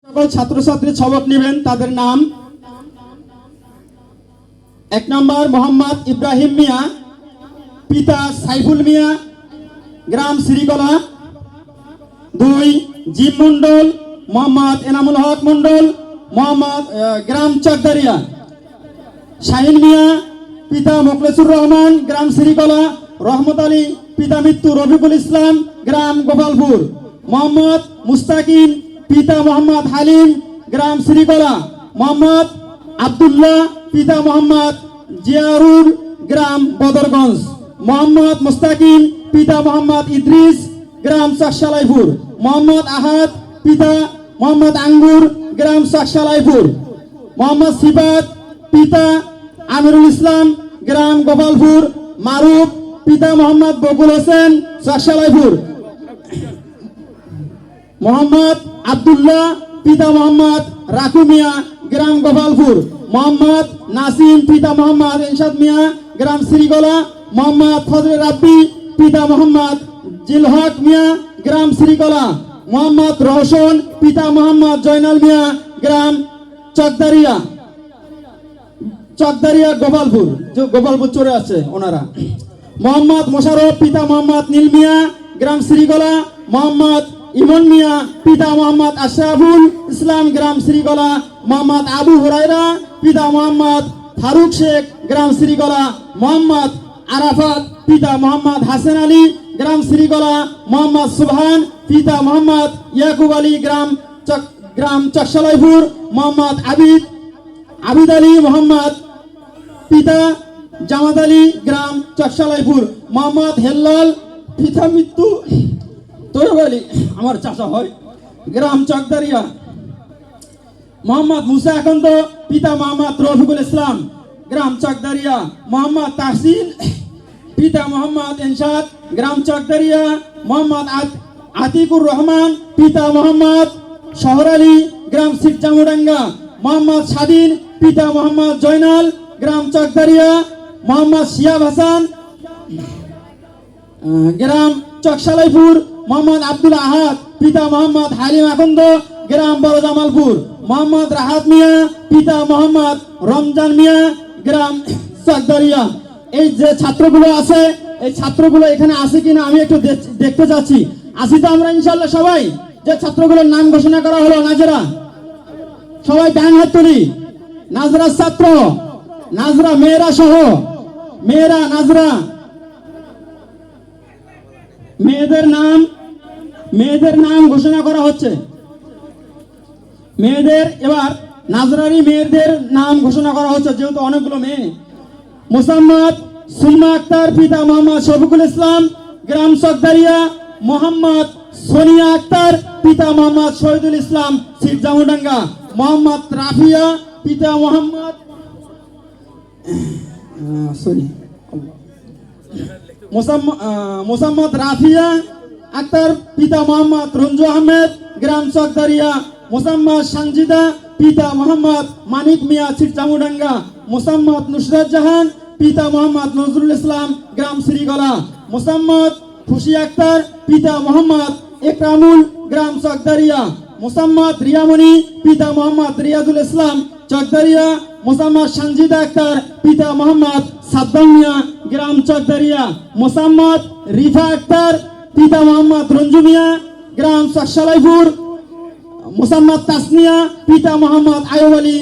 সকল ছাত্রছাত্রী সবক নেবেন তাদের নাম। 1 নম্বর মোহাম্মদ ইব্রাহিম মিয়া, পিতা সাইফুল মিয়া, গ্রাম শ্রীকলা। 2 জিম মন্ডল, মোহাম্মদ এনামুল হক মন্ডল, মোহাম্মদ গ্রাম চকদারিয়া। শাহিন মিয়া, পিতা মোখলেসুর রহমান, গ্রাম শ্রীকলা। রহমত আলী, পিতা মৃত্যু রফিকুল ইসলাম, গ্রাম গোপালপুর। মোহাম্মদ মুস্তাকিম, পিতা মোহাম্মদ হালিম, গ্রাম শ্রীকলা। মোহাম্মদ আব্দুল্লাহ, পিতা মোহাম্মদ জিয়ারুল, গ্রাম বদরগঞ্জ। মোহাম্মদ মুস্তাকিম, পিতা মোহাম্মদ ইদ্রিস, গ্রাম চাকসালাইপুর। মোহাম্মদ আহাদ, পিতা মোহাম্মদ আঙ্গুর, গ্রাম চাকসালাইপুর। মোহাম্মদ সিবাত, পিতা আমিরুল ইসলাম, গ্রাম গোপালপুর। মারুফ, পিতা মোহাম্মদ বকুল হোসেন, চাকসালাইপুর। মোহাম্মদ আব্দুল্লাহ, পিতা মোহাম্মদ রাকু মিয়া, গ্রাম গোপালপুর। মোহাম্মদ নাসিম, পিতা মোহাম্মদ ইনসাদ মিয়া, গ্রাম শ্রীকলা। মোহাম্মদ ফজলে রাব্বি, পিতা মোহাম্মদ জিলহক মিয়া, গ্রাম শ্রীকলা। মোহাম্মদ রওশন, পিতা মোহাম্মদ জয়নাল মিয়া, গ্রাম চকদারিয়া। গোপালপুর, গোপালপুর চলে আছে ওনারা। মোহাম্মদ মোশারফ, পিতা মোহাম্মদ নীল মিয়া, গ্রাম শ্রীকলা। মোহাম্মদ ইমন মিয়া, পিতা মোহাম্মদ আশরাফুল ইসলাম, গ্রাম শ্রীকলা। মোহাম্মদ আবু হুরায়রা, পিতা মোহাম্মদ ফারুক শেখ, গ্রাম শ্রীকলা। মোহাম্মদ আরাফাত, পিতা মোহাম্মদ হাসান আলী, গ্রাম শ্রীকলা। মোহাম্মদ সুবহান, পিতা মোহাম্মদ ইয়াকুব আলী, গ্রাম চকসালাইপুর। মোহাম্মদ আবিদ আলী মোহাম্মদ, পিতা জামাত আলী, গ্রাম চকসালাইপুর। মোহাম্মদ হেল্লাল, পিতা মৃত্যু তৈব আলী, আমার চাচা হয়, গ্রাম চকদারিয়া। মোহাম্মদ মুসা আকন্দ, পিতা মোহাম্মদ রফিকুল ইসলাম, গ্রাম চকদারিয়া। মোহাম্মদ তাহসিন, পিতা মোহাম্মদ ইনসাদ, গ্রাম চকদারিয়া। মোহাম্মদ আতিকুর রহমান, পিতা মোহাম্মদ শহর আলী, গ্রাম শিবজামুডাঙ্গা। মোহাম্মদ স্বাধীন, পিতা মোহাম্মদ জয়নাল, গ্রাম চকদারিয়া। মোহাম্মদ শিয়াব হাসান, গ্রাম চকসালাইপুর। মোহাম্মদ আব্দুল আহাদ, পিতা মোহাম্মদ হালিম আকন্দ, গ্রাম বড় জামালপুর। মোহাম্মদ রাহাত মিয়া, পিতা মোহাম্মদ রমজান মিয়া, গ্রাম চকদারিয়া। এই যে ছাত্রগুলো আছে, এই ছাত্রগুলো এখানে আছে কিনা আমি একটু দেখতে চাচ্ছি। আসি তো আমরা ইনশাল্লাহ সবাই? যে ছাত্রগুলোর নাম ঘোষণা করা হলো, নাজরা, সবাই ডান হাত তুলি। নাজরা ছাত্র, নাজরা মেয়েরা সহ, মেয়েরা নাজরা, মেয়েদের নাম ঘোষণা করা হচ্ছে। মেয়েদের এবার নাজরারি মেয়েদের নাম ঘোষণা করা হচ্ছে, যেহেতু অনেকগুলো মেয়ে। মোসাম্মদ সুলমা আক্তার, পিতা মোহাম্মদ শফিকুল ইসলাম, গ্রাম চকদারিয়া। মোহাম্মদ সোনিয়া আক্তার, পিতা মোহাম্মদ শহীদুল ইসলাম, শিবজামুডাঙ্গা। মোহাম্মদ রাফিয়া, পিতা মোহাম্মদ মোসাম্মদ রাফিয়া আক্তার, পিতা মোহাম্মদ রঞ্জু আহমেদ, গ্রাম চকদারিয়া। মোসাম্মদ সানজিদা, পিতা মোহাম্মদ মানিক মিয়া, শিবজামুডাঙ্গা। মোসাম্মদ নুসরাত জাহান, পিতা মোহাম্মদ নজরুল ইসলাম, গ্রাম শ্রীকলা। মোসাম্মদ খুশি আক্তার, পিতা মোহাম্মদ একরামুল, গ্রাম চকদারিয়া। মোসাম্মদ রিয়ামণি, পিতা মোহাম্মদ রিয়াজুল ইসলাম, চকদারিয়া। মোসাম্মদ সানজিদা আক্তার, পিতা মোহাম্মদ সাদ্দাম মিয়া, গ্রাম চকদারিয়া। মোসাম্মদ রিফা আক্তার, পিতা মোহাম্মদ রঞ্জু মিয়া, গ্রাম চকসালাইপুর। মোসাম্মদ তাসনিয়া, পিতা মোহাম্মদ আয়ুব আলী,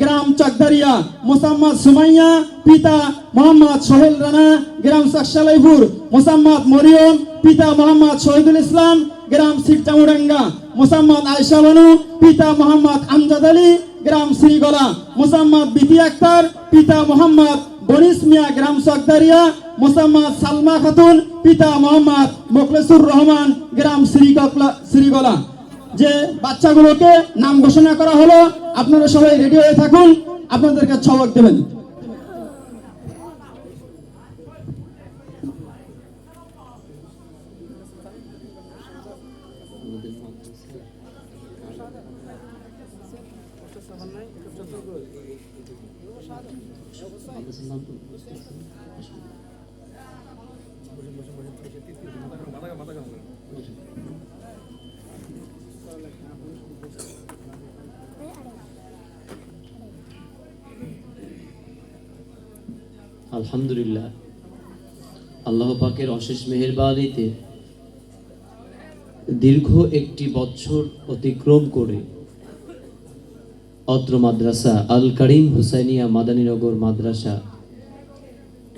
গ্রাম চকদারিয়া। মোসাম্মদ সুমাইয়া, পিতা মোহাম্মদ সোহেল রানা, গ্রাম চকসালাইপুর। মোসাম্মদ মরিয়ম, পিতা মোহাম্মদ শহীদুল ইসলাম, গ্রাম শিবজামুডাঙ্গা। মোসাম্মদ আয়েশা বানু, পিতা মোহাম্মদ আমজাদ আলী, গ্রাম শ্রীকলা। মোসাম্মদ বিতি আক্তার, পিতা মোহাম্মদ বনিস মিয়া, গ্রাম চকদারিয়া। মোসাম্মদ সালমা খাতুন, পিতা মোহাম্মদ মোখলেসুর রহমান, গ্রাম শ্রীকলা। যে বাচ্চাগুলোকে নাম ঘোষণা করা হলো, আপনারা সবাই রেডি হয়ে থাকুন, আপনাদেরকে সবক দেবেন। আলহামদুলিল্লাহ, আল্লাহ পাকের অশেষ মেহেরবানিতে দীর্ঘ একটি বছর অতিক্রম করে অত্র মাদ্রাসা আল করিম হুসাইনিয়া মাদানীনগর মাদ্রাসা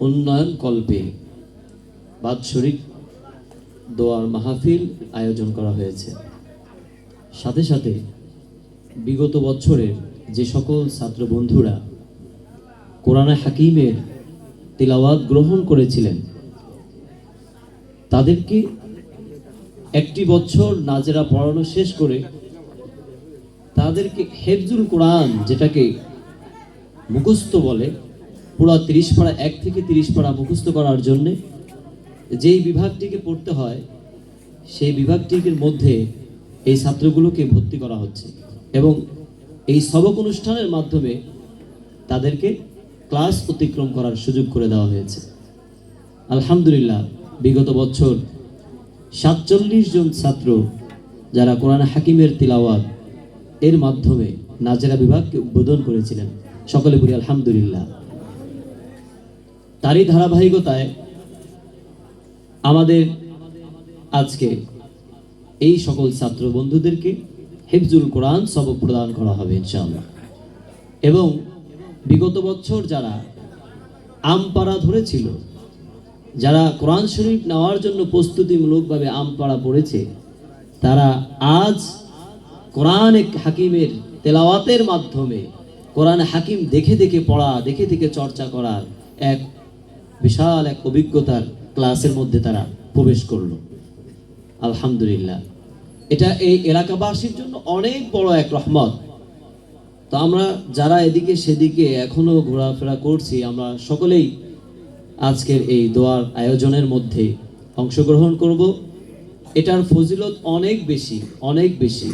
উন্নয়ন কল্পে বাৎসরিক দোয়ার মাহফিল আয়োজন করা হয়েছে। সাথে সাথে বিগত বছরের যে সকল ছাত্র বন্ধুরা কোরআনে হাকিমের তিলাওয়াত গ্রহণ করেছিলেন তাদেরকে একটি বছর নাজেরা পড়ানো শেষ করে তাদেরকে হেফজুল কোরআন, যেটাকে মুখস্থ বলে, পুরো 30 পারা 1 থেকে 30 পারা মুখস্থ করার জন্য যেই বিভাগটিকে পড়তে হয় সেই বিভাগটির মধ্যে এই ছাত্রগুলোকে ভর্তি করা হচ্ছে এবং এই সবক অনুষ্ঠানের মাধ্যমে তাদেরকে ক্লাস অতিক্রম করার সুযোগ করে দেওয়া হয়েছে। আলহামদুলিল্লাহ, বিগত বছর 47 জন ছাত্র যারা কোরআন হাকিমের তিলাওয়াত এর মাধ্যমে নাজেরা বিভাগকে উদ্বোধন করেছিলেন। সকলে বলি আলহামদুলিল্লাহ। তারই ধারাবাহিকতায় আমাদের আজকে এই সকল ছাত্র বন্ধুদেরকে হিফজুল কোরআন সবক প্রদান করা হবে ইনশাআল্লাহ। এবং বিগত বছর যারা আমপাড়া ধরেছিল, যারা কোরআন শরীফ নেওয়ার জন্য প্রস্তুতিমূলকভাবে আমপাড়া পড়েছে, তারা আজ কোরআন হাকিমের তেলাওয়াতের মাধ্যমে কোরআন হাকিম দেখে দেখে পড়া, দেখে দেখে চর্চা করার এক বিশাল এক অভিজ্ঞতার ক্লাসের মধ্যে তারা প্রবেশ করলো। আলহামদুলিল্লাহ, এটা এই এলাকাবাসীর জন্য অনেক বড় এক রহমত। তো আমরা যারা এদিকে সেদিকে এখনো ঘোরাফেরা করছি, আমরা সকলেই আজকের এই দোয়ার আয়োজনের মধ্যে অংশগ্রহণ করব। এটার ফজিলত অনেক বেশি, অনেক বেশি,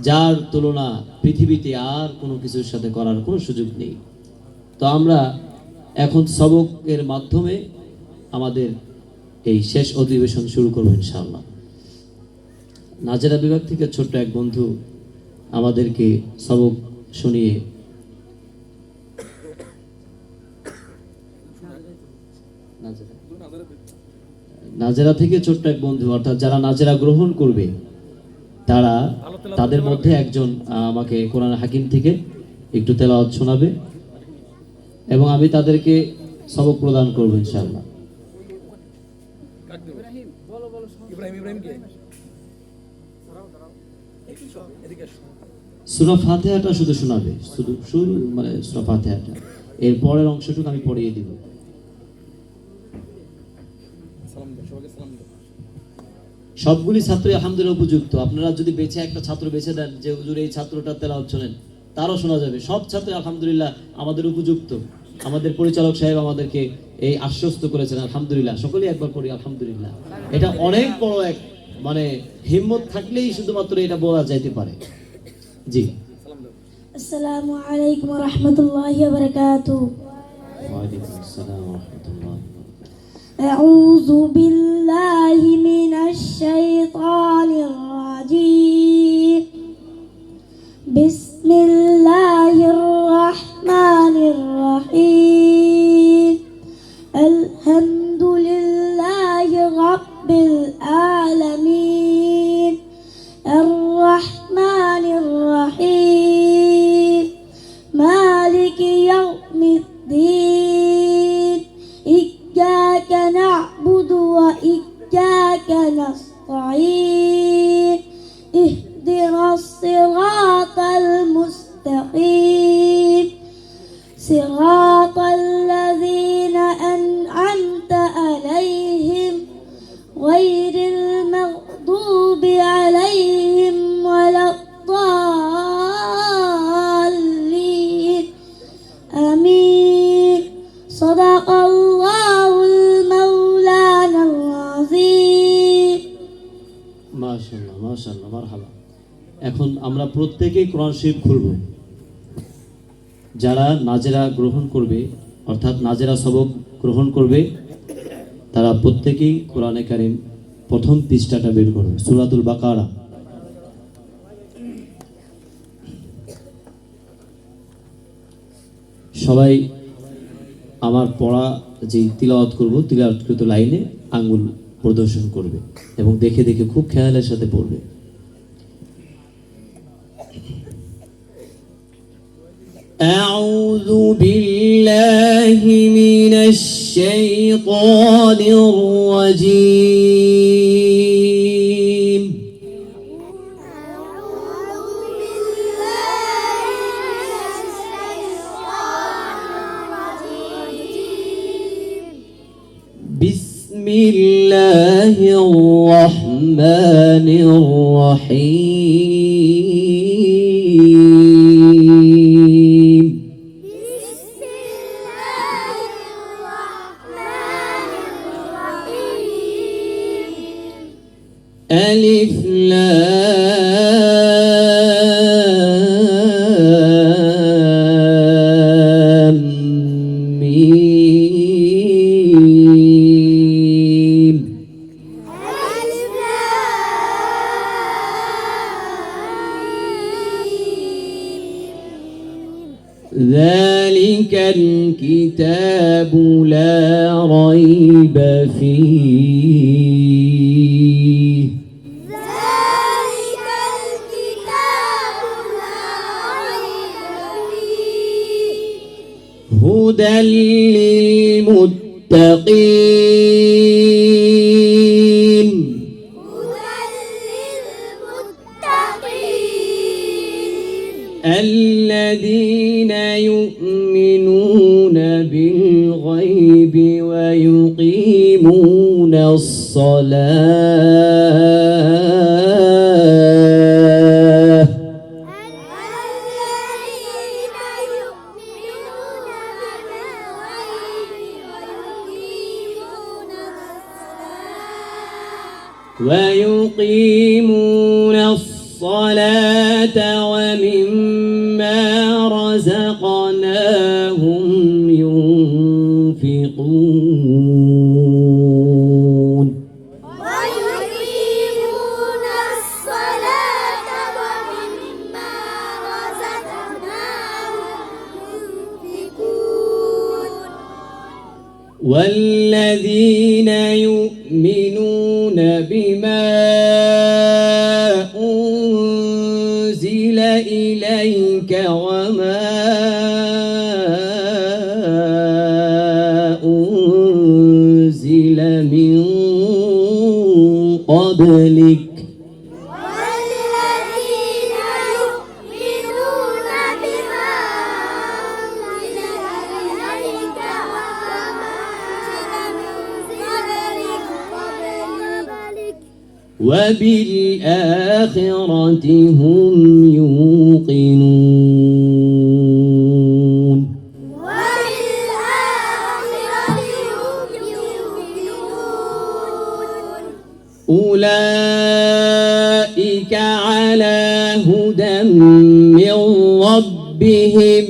যার তুলনা পৃথিবীতে আর কোনো কিছুর সাথে করার কোনো সুযোগ নেই। তো আমরা এখন সবকের মাধ্যমে আমাদের এই শেষ অধিবেশন শুরু করবো ইনশাআল্লাহ। নাজেরা বিভাগ থেকে ছোট্ট এক বন্ধু আমাদেরকে সবক শুনিয়ে নাজেরা থেকে ছোট্ট এক বন্ধু, অর্থাৎ যারা নাজেরা গ্রহণ করবে তারা, তাদের মধ্যে একজন আমাকে কোরআন হাকিম থেকে একটু তেলাওয়াত শোনাবে এবং আমি তাদেরকে সবক প্রদান করবো ইনশাআল্লাহ। সূরা ফাতিহাটা শুধু শোনাবে, শুরু মানে সূরা ফাতিহাটা, এর পরের অংশটুকু আমি পড়িয়ে দিব। সবগুলি ছাত্রই আলহামদুলিল্লাহ উপযুক্ত। আপনারা যদি বেছে একটা ছাত্র বেছে দেন যে হুজুর এই ছাত্রটা তেলাওয়াত শোনেন, তারও শোনা যাবে। সব ছাত্র আলহামদুলিল্লাহ আমাদের উপযুক্ত। আমাদের পরিচালক সাহেব আমাদেরকে এই আশ্বস্ত করেছেন আলহামদুলিল্লাহ। সকলেই একবার পড়ি আলহামদুলিল্লাহ। এটা অনেক বড় এক মানে হিম্মত থাকলেই শুধুমাত্র এটা বলা যাইতে পারে। জি, আসসালামু আলাইকুম ওয়া রাহমাতুল্লাহি ওয়া বারাকাতুহু। ওয়া আলাইকুম আসসালাম ওয়া রাহমাতুল্লাহি। أعوذ بالله من الشيطان الرجيم. بسم الله الرحمن الرحيم. الحمد لله رب العالمين. الرحمن الرحيم. مالك يوم الدين. إياك نعبد وإياك نستعين. اهدنا الصراط المستقيم. صراط الذين أنعمت عليهم غير المغضوب عليهم ولا الضالين. آمين. صدق الله المولانا العظيم. মাশাআল্লাহ, মাশাআল্লাহ, মারহাবা। এখন আমরা প্রত্যেকেই কোরআন শরীফ খুলব। যারা নাজেরা গ্রহণ করবে, অর্থাৎ নাজেরা সবক গ্রহণ করবে, তারা প্রত্যেকেই কোরআনে কারীম প্রথম পৃষ্ঠাটা বের করবে, সূরাতুল বাকারা। সবাই আমার পড়া যে তিলাওয়াত করব তিলাওয়াতকৃত লাইনে আঙ্গুল প্রদর্শন করবে এবং দেখে দেখে খুব খেয়ালের সাথে পড়বে। أعوذ بالله من الشيطان الرجيم بسم الله الرحمن الرحيم ألف لام ميم ذلك الكتاب لا ريب فيه هدى للمتقين الذين يؤمنون بالغيب ويقيمون الصلاة ومما رزقناهم ينفقون والذين يؤمنون بما أنزل إليك وما أنزل من قبلك وبالآخرة هم يوقنون أولئك على هدى من ربهم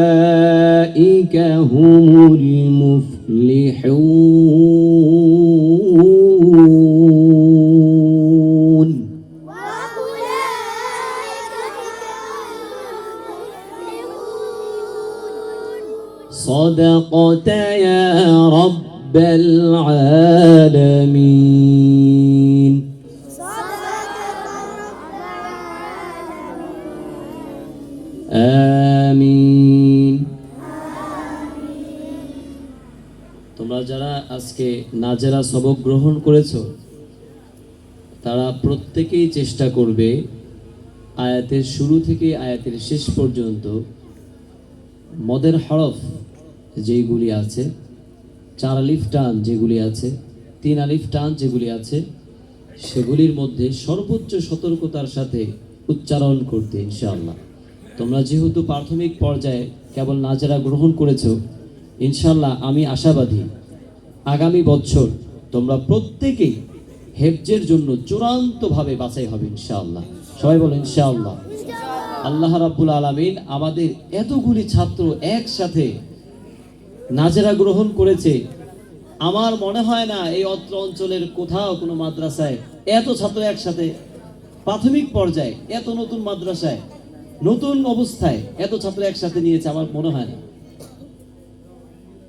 وأولئك هم المفلحون صدقت يا رب العالمين আমিন। তোমরা যারা আজকে নাজেরা সবক গ্রহণ করেছো তারা প্রত্যেকেই চেষ্টা করবে আয়াতের শুরু থেকে আয়াতের শেষ পর্যন্ত মদের হরফ যেগুলি আছে, 4 আলিফ টান যেগুলি আছে, 3 আলিফ টান যেগুলি আছে, সেগুলির মধ্যে সর্বোচ্চ সতর্কতার সাথে উচ্চারণ করতে ইনশাআল্লাহ। তোমরা যেহেতু প্রাথমিক পর্যায়ে কেবল নাজেরা গ্রহণ করেছো, ইনশাআল্লাহ আমি আশাবাদী আগামী বছর তোমরা প্রত্যেকেই হেফজের জন্য চূড়ান্তভাবে বাছাই হবে ইনশাআল্লাহ। সবাই বলো ইনশাআল্লাহ। আল্লাহ রাব্বুল আলামিন আমাদের এতগুলি ছাত্র একসাথে নাজেরা গ্রহণ করেছে, আমার মনে হয় না এই অত্র অঞ্চলের কোথাও কোনো মাদ্রাসায় এত ছাত্র একসাথে প্রাথমিক পর্যায়ে এত নতুন মাদ্রাসায় নতুন অবস্থায় এত ছাত্র একসাথে নিয়েছে, আমার মনে হয় না।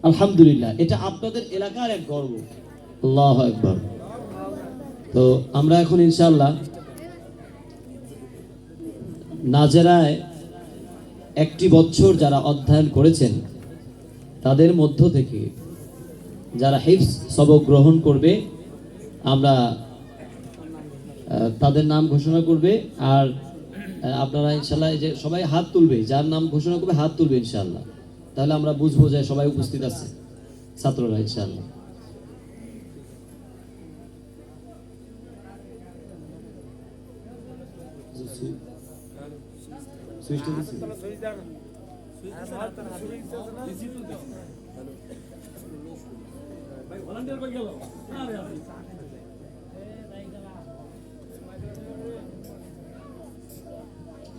আলহামদুলিল্লাহ, এটা আপনাদের এলাকার এক গর্ব। আল্লাহু আকবার। তো আমরা এখন ইনশাআল্লাহ নাজেরায় একটি বছর যারা অধ্যয়ন করেছেন তাদের মধ্য থেকে যারা হিফজ সবক গ্রহণ করবে আমরা তাদের নাম ঘোষণা করবে। আর আপনারা ইনশাআল্লাহ যে সবাই হাত তুলবে, যার নাম ঘোষণা করবে হাত তুলবে ইনশাআল্লাহ, তাহলে আমরা বুঝবো যে সবাই উপস্থিত আছে ছাত্ররা ইনশাআল্লাহ।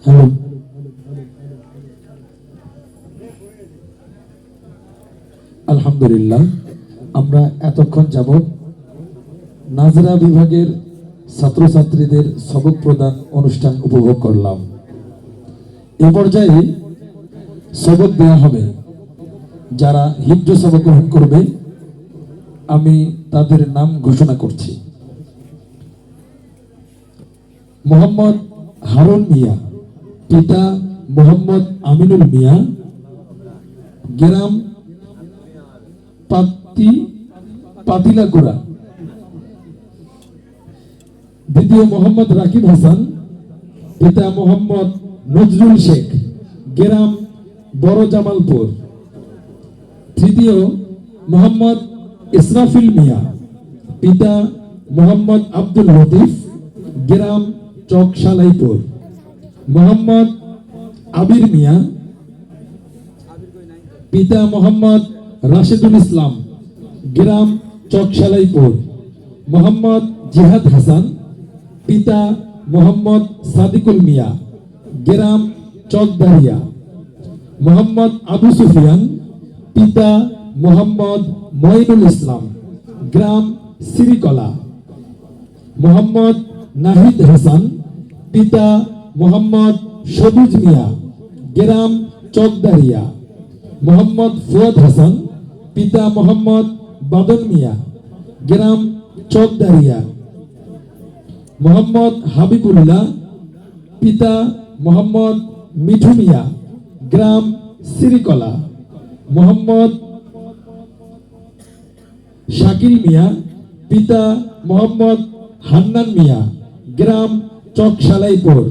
হ্যালো, আলহামদুলিল্লাহ, আমরা এতক্ষণ যাবত নাজরা বিভাগের ছাত্রছাত্রীদের সবক প্রদান অনুষ্ঠান উপভোগ করলাম। এ পর্যায়ে সবক দেওয়া হবে। যারা হিফজ সবক গ্রহণ করবে আমি তাদের নাম ঘোষণা করছি। মোহাম্মদ হারুন মিয়া, পিতা মোহাম্মদ আমিনুল মিয়া, গ্রাম পাতিলাকুড়া। দ্বিতীয় মোহাম্মদ রাকিব হাসান, পিতা মোহাম্মদ নজরুল শেখ, গ্রাম বড় জামালপুর। তৃতীয় মোহাম্মদ ইসরাফিল মিয়া, পিতা মোহাম্মদ আব্দুল লতিফ, গ্রাম চকশালাইপুর। মোহাম্মদ আবির মিয়া, পিতা মোহাম্মদ রাশেদুল ইসলাম, গ্রাম চকশালাইপুর। মোহাম্মদ জিহাদ হাসান, পিতা মোহাম্মদ সাদিকুল মিয়া, গ্রাম চকদারিয়া। মোহাম্মদ আবু সুফিয়ান, পিতা মোহাম্মদ মঈনুল ইসলাম, গ্রাম সিরিকলা। মোহাম্মদ নাহিদ হাসান, পিতা মোহাম্মদ সবুজ মিয়া, গ্রাম চকদারিয়া। মোহাম্মদ ফুয়াদ হাসান, পিতা মোহাম্মদ বাদন মিয়া, গ্রাম চকদারিয়া। মোহাম্মদ হাবিবুল্লাহ, পিতা মোহাম্মদ মিঠু মিয়া, গ্রাম সিরিকলা। মোহাম্মদ শাকিল মিয়া, পিতা মোহাম্মদ হান্নান মিয়া, গ্রাম চকশালাইপুর।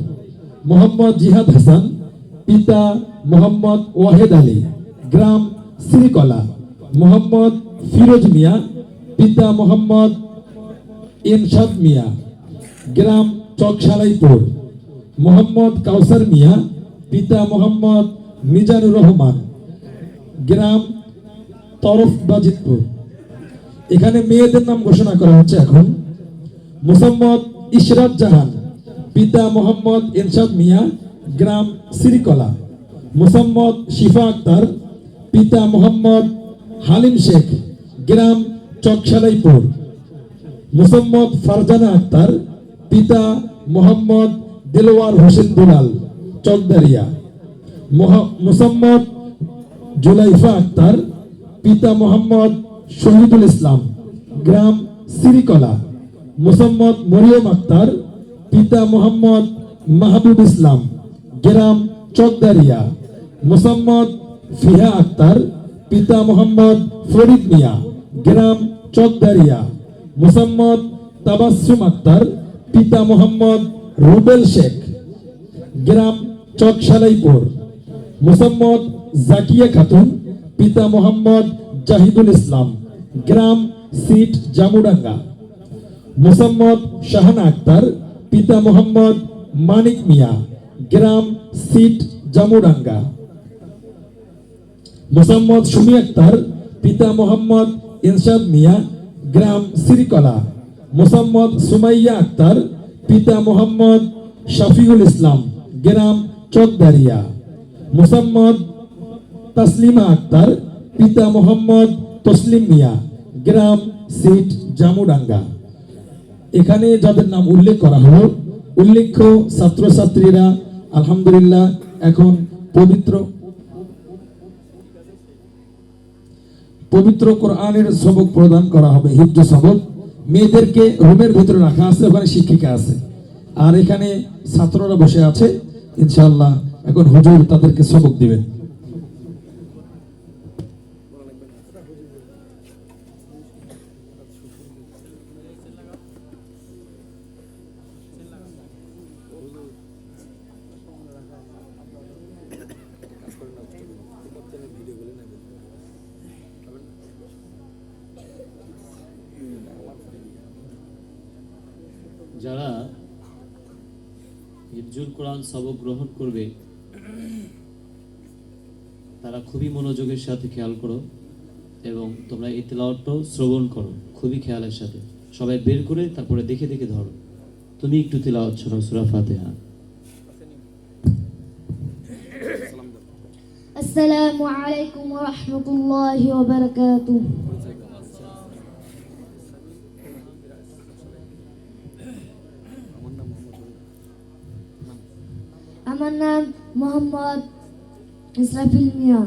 মোহাম্মদ জিহাদ হাসান, পিতা মোহাম্মদ ওয়াহেদ আলী, গ্রাম সিরিকলা। মোহাম্মদ ফিরোজ মিয়া, পিতা মোহাম্মদ ইনশাদ মিয়া, গ্রাম চকশালাইপুর। মোহাম্মদ কাউসার মিয়া, পিতা মোহাম্মদ মিজানুর রহমান, গ্রাম তরফ বাজিতপুর। এখানে মেয়েদের নাম ঘোষণা করা হচ্ছে এখন। মোসাম্মদ ইশরাত জাহান, পিতা মোহাম্মদ ইনশাদ মিয়া, গ্রাম সিরিকলা। মোসাম্মদ শিফা আক্তার, পিতা মোহাম্মদ হালিম শেখ, গ্রাম চকশালাইপুর। মোসাম্মদ ফারজানা আক্তার, পিতা মোহাম্মদ দিলওয়ার হোসেন দুলাল, চকদারিয়া। মোসাম্মদ জুলাইফা আক্তার, পিতা মোহাম্মদ শহীদুল ইসলাম, গ্রাম সিরিকলা। মোসাম্মদ মরিয়ম আক্তার, পিতা মোহাম্মদ মাহবুব ইসলাম, গ্রাম চকদারিয়া। মোসাম্মদ ফিহা আক্তার, পিতা মোহাম্মদ ফরিদ মিয়া, গ্রাম চকদারিয়া। মোসাম্মদ তাবাসসুম আক্তার, পিতা মোহাম্মদ রুবেল শেখ, গ্রাম চকশালাইপুর। মোসাম্মদ জাকিয়া খাতুন, পিতা মোহাম্মদ জাহিদুল ইসলাম, গ্রাম সিট জামুডাঙ্গা। মোসাম্মদ শাহানা আক্তার, পিতা মোহাম্মদ মানিক মিয়া, গ্রাম সিট জামুডাঙ্গা। মোসাম্মদ সুমি আক্তার, পিতা মোহাম্মদ ইনশাদ মিয়া, গ্রাম সিরিকলা। মোসাম্মদ সুমাইয়া আক্তার, পিতা মোহাম্মদ শফিউল ইসলাম, গ্রাম চকদারিয়া। মোসাম্মদ তাসলিমা আক্তার, পিতা মোহাম্মদ তসলিম মিয়া, গ্রাম সিট জামুডাঙ্গা। এখানে যাদের নাম উল্লেখ করা হলো, উল্লেখ্য ছাত্রছাত্রীরা আলহামদুলিল্লাহ এখন পবিত্র কোরআনের সবক প্রদান করা হবে, হিফজ সবক। মেয়েদেরকে রুমের ভিতরে রাখা আছে, ওখানে শিক্ষিকা আছে, আর এখানে ছাত্ররা বসে আছে। ইনশাআল্লাহ এখন হুজুর তাদেরকে সবক দিবেন। যারা হিফজুল কোরআন সবক গ্রহণ করবে তারা খুবই মনোযোগের সাথে খেয়াল করো এবং তোমরা এই তেলাওয়াতটাও শ্রবণ করো খুবই খেয়ালের সাথে। সবাই বের করে তারপরে দেখে দেখে ধরো। তুমি একটু তেলাওয়াত শোনাও সূরা ফাতিহা। আসসালামু আলাইকুম ওয়া রাহমাতুল্লাহি ওয়া বারাকাতুহু। আমার নাম মোহাম্মদ ইসরাফিল মিয়া,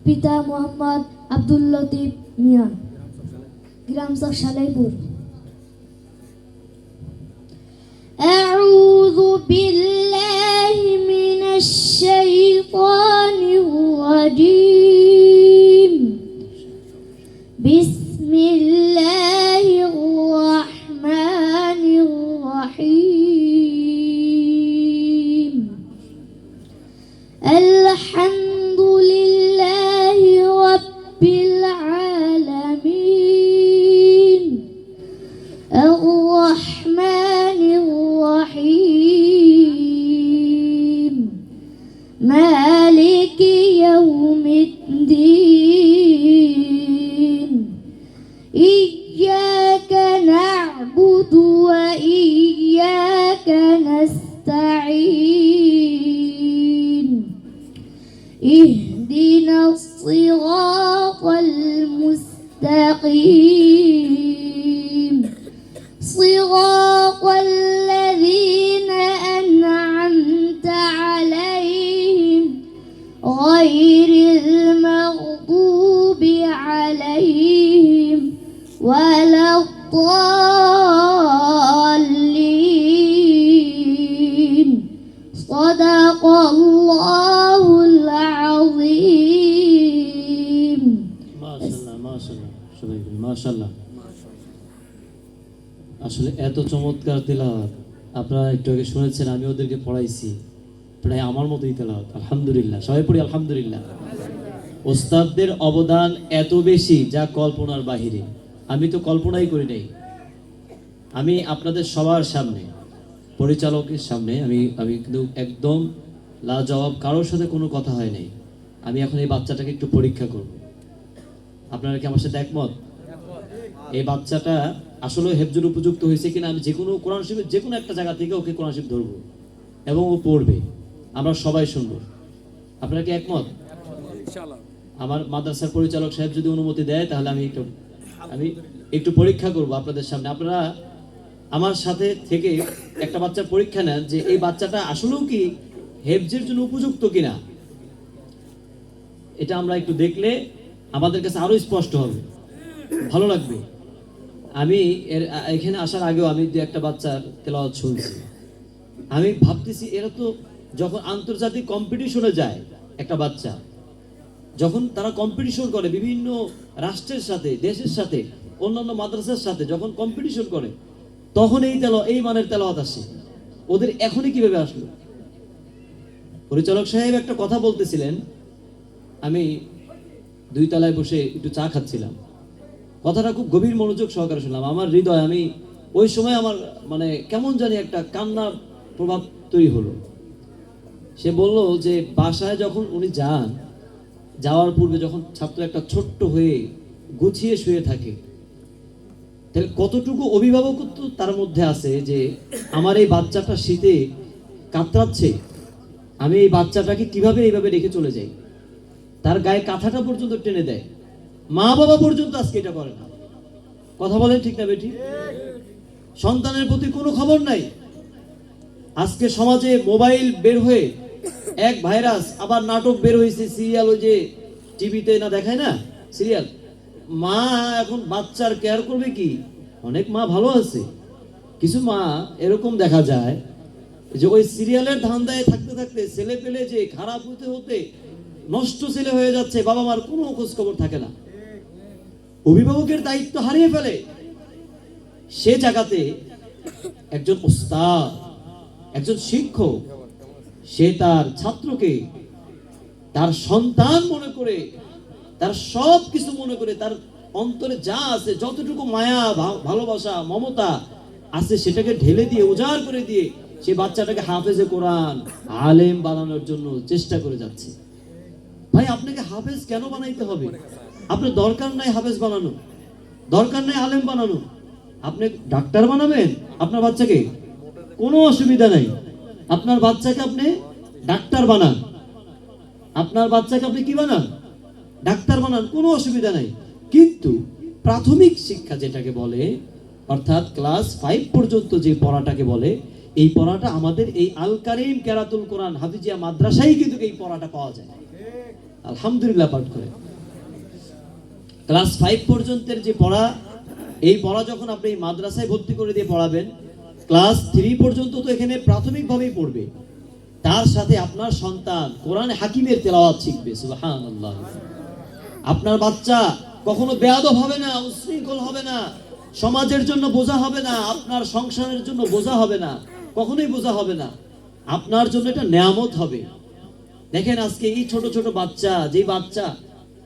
পিতা মোহাম্মদ আব্দুল লতিফ মিয়া, গ্রাম সালেপুর। أعوذ بالله من الشيطان الرجيم. بسم الله الرحمن الرحيم. الحمد لله رب العالمين الرحمن الرحيم مالك يوم الدين. إياك نعبد وإياك نستعين. اهدنا الصراط المستقيم صراط الذين أنعمت عليهم غير المغضوب عليهم ولا الضالين. صدق الله العظيم. মাশাআল্লাহ মাশাআল্লাহ সবাই মাশাআল্লাহ। আসলে এত চমৎকার তেলাওয়াত আপনারা একটু আগে শুনেছেন, আমি ওদেরকে পড়াইছি প্রায় আমার মতোই তেলাওয়াত। আলহামদুলিল্লাহ, সবাই পড়ি আলহামদুলিল্লাহ। ওস্তাদদের অবদান এত বেশি যা কল্পনার বাহিরে, আমি তো কল্পনাই করি নাই। আমি আপনাদের সবার সামনে, পরিচালকের সামনে আমি কিন্তু একদম লাজবাব, কারোর সাথে কোনো কথা হয় নাই। আমি এখন এই বাচ্চাটাকে একটু পরীক্ষা করব। আপনারা কি আমার সাথে একমত? এই বাচ্চাটা আসলে হেফজুর উপযুক্ত হয়েছে কিনা, আমি যে কোনো কোরআন শরীফের যে কোনো একটা জায়গা থেকে ওকে কোরআন শরীফ ধরবো এবং ও পড়বে, আমরা সবাই শুনবো। আপনারা কি একমত? আমার মাদ্রাসার পরিচালক সাহেব যদি অনুমতি দেয় তাহলে আমি একটু পরীক্ষা করব আপনাদের সামনে। আপনারা আমার সাথে থেকে একটা বাচ্চার পরীক্ষা নেন যে এই বাচ্চাটা আসলেও কি হেফজের জন্য উপযুক্ত কিনা। এটা আমরা একটু দেখলে আমাদের কাছে আরো স্পষ্ট হবে, ভালো লাগবে। আমি এখানে আসার আগেও আমি দু একটা বাচ্চার তেলাওয়াত শুনছি। আমি ভাবতেছি এরা তো যখন আন্তর্জাতিক কম্পিটিশনে যায়, একটা বাচ্চা যখন তারা কম্পিটিশন করে বিভিন্ন রাষ্ট্রের সাথে, দেশের সাথে, অন্যান্য মাদ্রাসার সাথে যখন কম্পিটিশন করে, তখন এই মানের তেলাওয়াত আসে। ওদের এখনই কিভাবে আসলো? পরিচালক সাহেব একটা কথা বলতেছিলেন, আমি 2 তলায় বসে একটু চা খাচ্ছিলাম, কথাটা খুব গভীর মনোযোগ সহকারে শুনলাম। আমার হৃদয়, আমি ওই সময় আমার মানে কেমন জানি একটা কান্নার প্রভাব তৈরি হলো। সে বলল যে বাসায় যখন উনি যাওয়ার পূর্বে যখন ছাত্র একটা ছোট্ট হয়ে গুছিয়ে শুয়ে থাকে, তাহলে কতটুকু অভিভাবকত্ব তার মধ্যে আছে যে আমার এই বাচ্চাটা শীতে কাতরাচ্ছে, আমি এই বাচ্চাটাকে কিভাবে এইভাবে রেখে চলে যাই, তার গায়ে কাঁথাটা পর্যন্ত টেনে দেয়। মা বাবা পর্যন্ত আজকে এটা করে না। কথা বলেন ঠিক না বেটি? সন্তানের প্রতি কোনো খবর নাই। আজকে সমাজে মোবাইল বের হয়ে এক ভাইরাস, আবার নাটক বের হয়েছে, সিরিয়াল, ওই যে টিভিতে না দেখায় না সিরিয়াল, মা এখন বাচ্চার কেয়ার করবে কি? অনেক মা ভালো আছে, কিছু মা এরকম দেখা যায় যে ওই সিরিয়ালের ধান্দায় থাকতে থাকতে ছেলে পেলে যে খারাপ হতে হতে নষ্ট ছেলে হয়ে যাচ্ছে, বাবা মার কোনো খোঁজ খবর থাকে না, অভিভাবকের দায়িত্ব হারিয়ে ফেলে। সে জায়গাতে একজন উস্তাদ, একজন শিক্ষক, সে তার ছাত্রকে তার সন্তান মনে করে, তার সব কিছু মনে করে, তার অন্তরে যা আছে, যতটুকু মায়া, ভালোবাসা, মমতা আছে, সেটাকে ঢেলে দিয়ে, উজাড় করে দিয়ে সে বাচ্চাটাকে হাফেজে কোরআন, আলেম বানানোর জন্য চেষ্টা করে যাচ্ছে। ভাই, আপনাকে হাফেজ কেন বানাইতে হবে? আপনার দরকার নাই হাফেজ বানানো, দরকার নাই আলেম বানানো। আপনি ডাক্তার বানাবেন আপনার বাচ্চাকে, কোনো অসুবিধা নাই। আপনার বাচ্চাকে আপনি ডাক্তার বানান, আপনার বাচ্চাকে আপনি কি বানান? ডাক্তার বানান, কোনো অসুবিধা নাই। কিন্তু প্রাথমিক শিক্ষা যেটাকে বলে, অর্থাৎ ক্লাস 5 পর্যন্ত যে পড়াটাকে বলে, এই পড়াটা আমাদের এই আল কারিম কেরাতুল কোরআন হাফিজিয়া মাদ্রাসায় কিন্তু এই পড়াটা পাওয়া যায়। আলহামদুলিল্লাহ পাঠ করে ক্লাস 5 পর্যন্তের যে পড়া, এই পড়া যখন আপনি মাদ্রাসায় ভর্তি করে দিয়ে পড়াবেন, ক্লাস 3 পর্যন্ত তো এখানে প্রাথমিকভাবেই পড়বে। তার সাথে আপনার সন্তান কোরআন হাকিমের তেলাওয়াত শিখবে। সুবহানাল্লাহ। আপনার বাচ্চা কখনো বেয়াদব হবে না, উশৃঙ্খল হবে না, সমাজের জন্য বোঝা হবে না, আপনার সংসারের জন্য বোঝা হবে না, কখনোই বোঝা হবে না। আপনার জন্য এটা নেয়ামত হবে। দেখেন আজকে এই ছোট ছোট বাচ্চা, যে বাচ্চা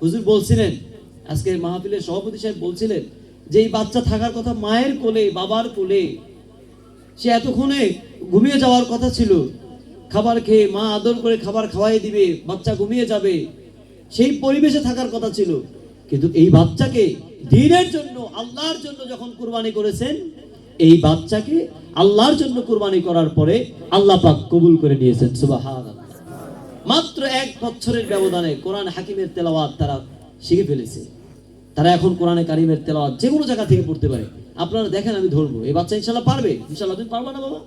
হুজুর বলছিলেন, আজকে মাহফিলের সভাপতি সাহেব বলছিলেন যে এই বাচ্চা থাকার কথা মায়ের কোলে, বাবার কোলে, সে এতক্ষণে ঘুমিয়ে যাওয়ার কথা ছিল, খাবার খেয়ে মা আদর করে খাবার খাওয়াই দিবে, বাচ্চা ঘুমিয়ে যাবে, সেই পরিবেশে থাকার কথা ছিল। কিন্তু এই বাচ্চাকে দ্বীনের জন্য, আল্লাহর জন্য যখন কুরবানি করেছেন, এই বাচ্চাকে আল্লাহর জন্য কুরবানি করার পরে আল্লাহ পাক কবুল করে নিয়েছেন। সুবহানাল্লাহ। মাত্র 1 বছরের ব্যবধানে কোরআন হাকিমের তেলাওয়াত তারা শিখে ফেলেছে। তারা এখন কোরআনে কারিমের তেলাওয়াত যে কোনো জায়গা থেকে পড়তে পারে। আপনারা দেখেন, আমি ধরবো, এই বাচ্চা ইনশাল্লাহ পারবে। ইনশাল্লাহ তুমি পারবা না বাবা?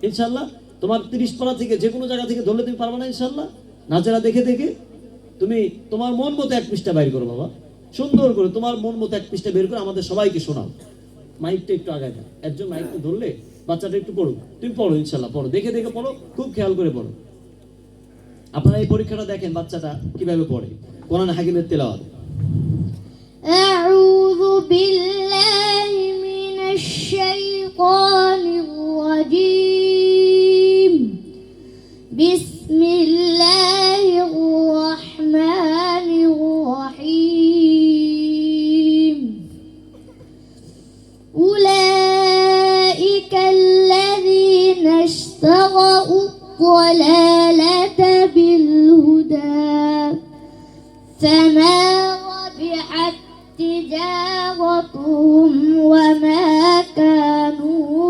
ইনশাল্লাহ তোমার 30 পারা থেকে যে কোনো জায়গা থেকে ধরলে তুমি পারবা না? ইনশাল্লাহ নাচেরা দেখে দেখে তুমি তোমার মন মতো 1 পৃষ্ঠা বাইর করো বাবা, সুন্দর করে তোমার মন মতো 1 পৃষ্ঠা বের করে আমাদের সবাইকে শোনাও। মাইকটা একটু আগায় দাও, একজন মাইকটা ধরলে বাচ্চাটা একটু পড়ো, তুমি পড়ো, ইনশাল্লাহ পড়ো, দেখে দেখে পড়ো, খুব খেয়াল করে পড়ো। আপনারা এই পরীক্ষাটা দেখেন বাচ্চাটা কিভাবে পড়ে কোরআন হাকিমের তেলাওয়াত। আউযু বিল্লাহি মিনাশ শাইতানির রাজীম। বিসমিল্লাহির রাহমানির রাহিম। উলাইকাল্লাযীনা ইশতারাউ الضلالة بالهدى فما ربحت تجارتهم وما كانوا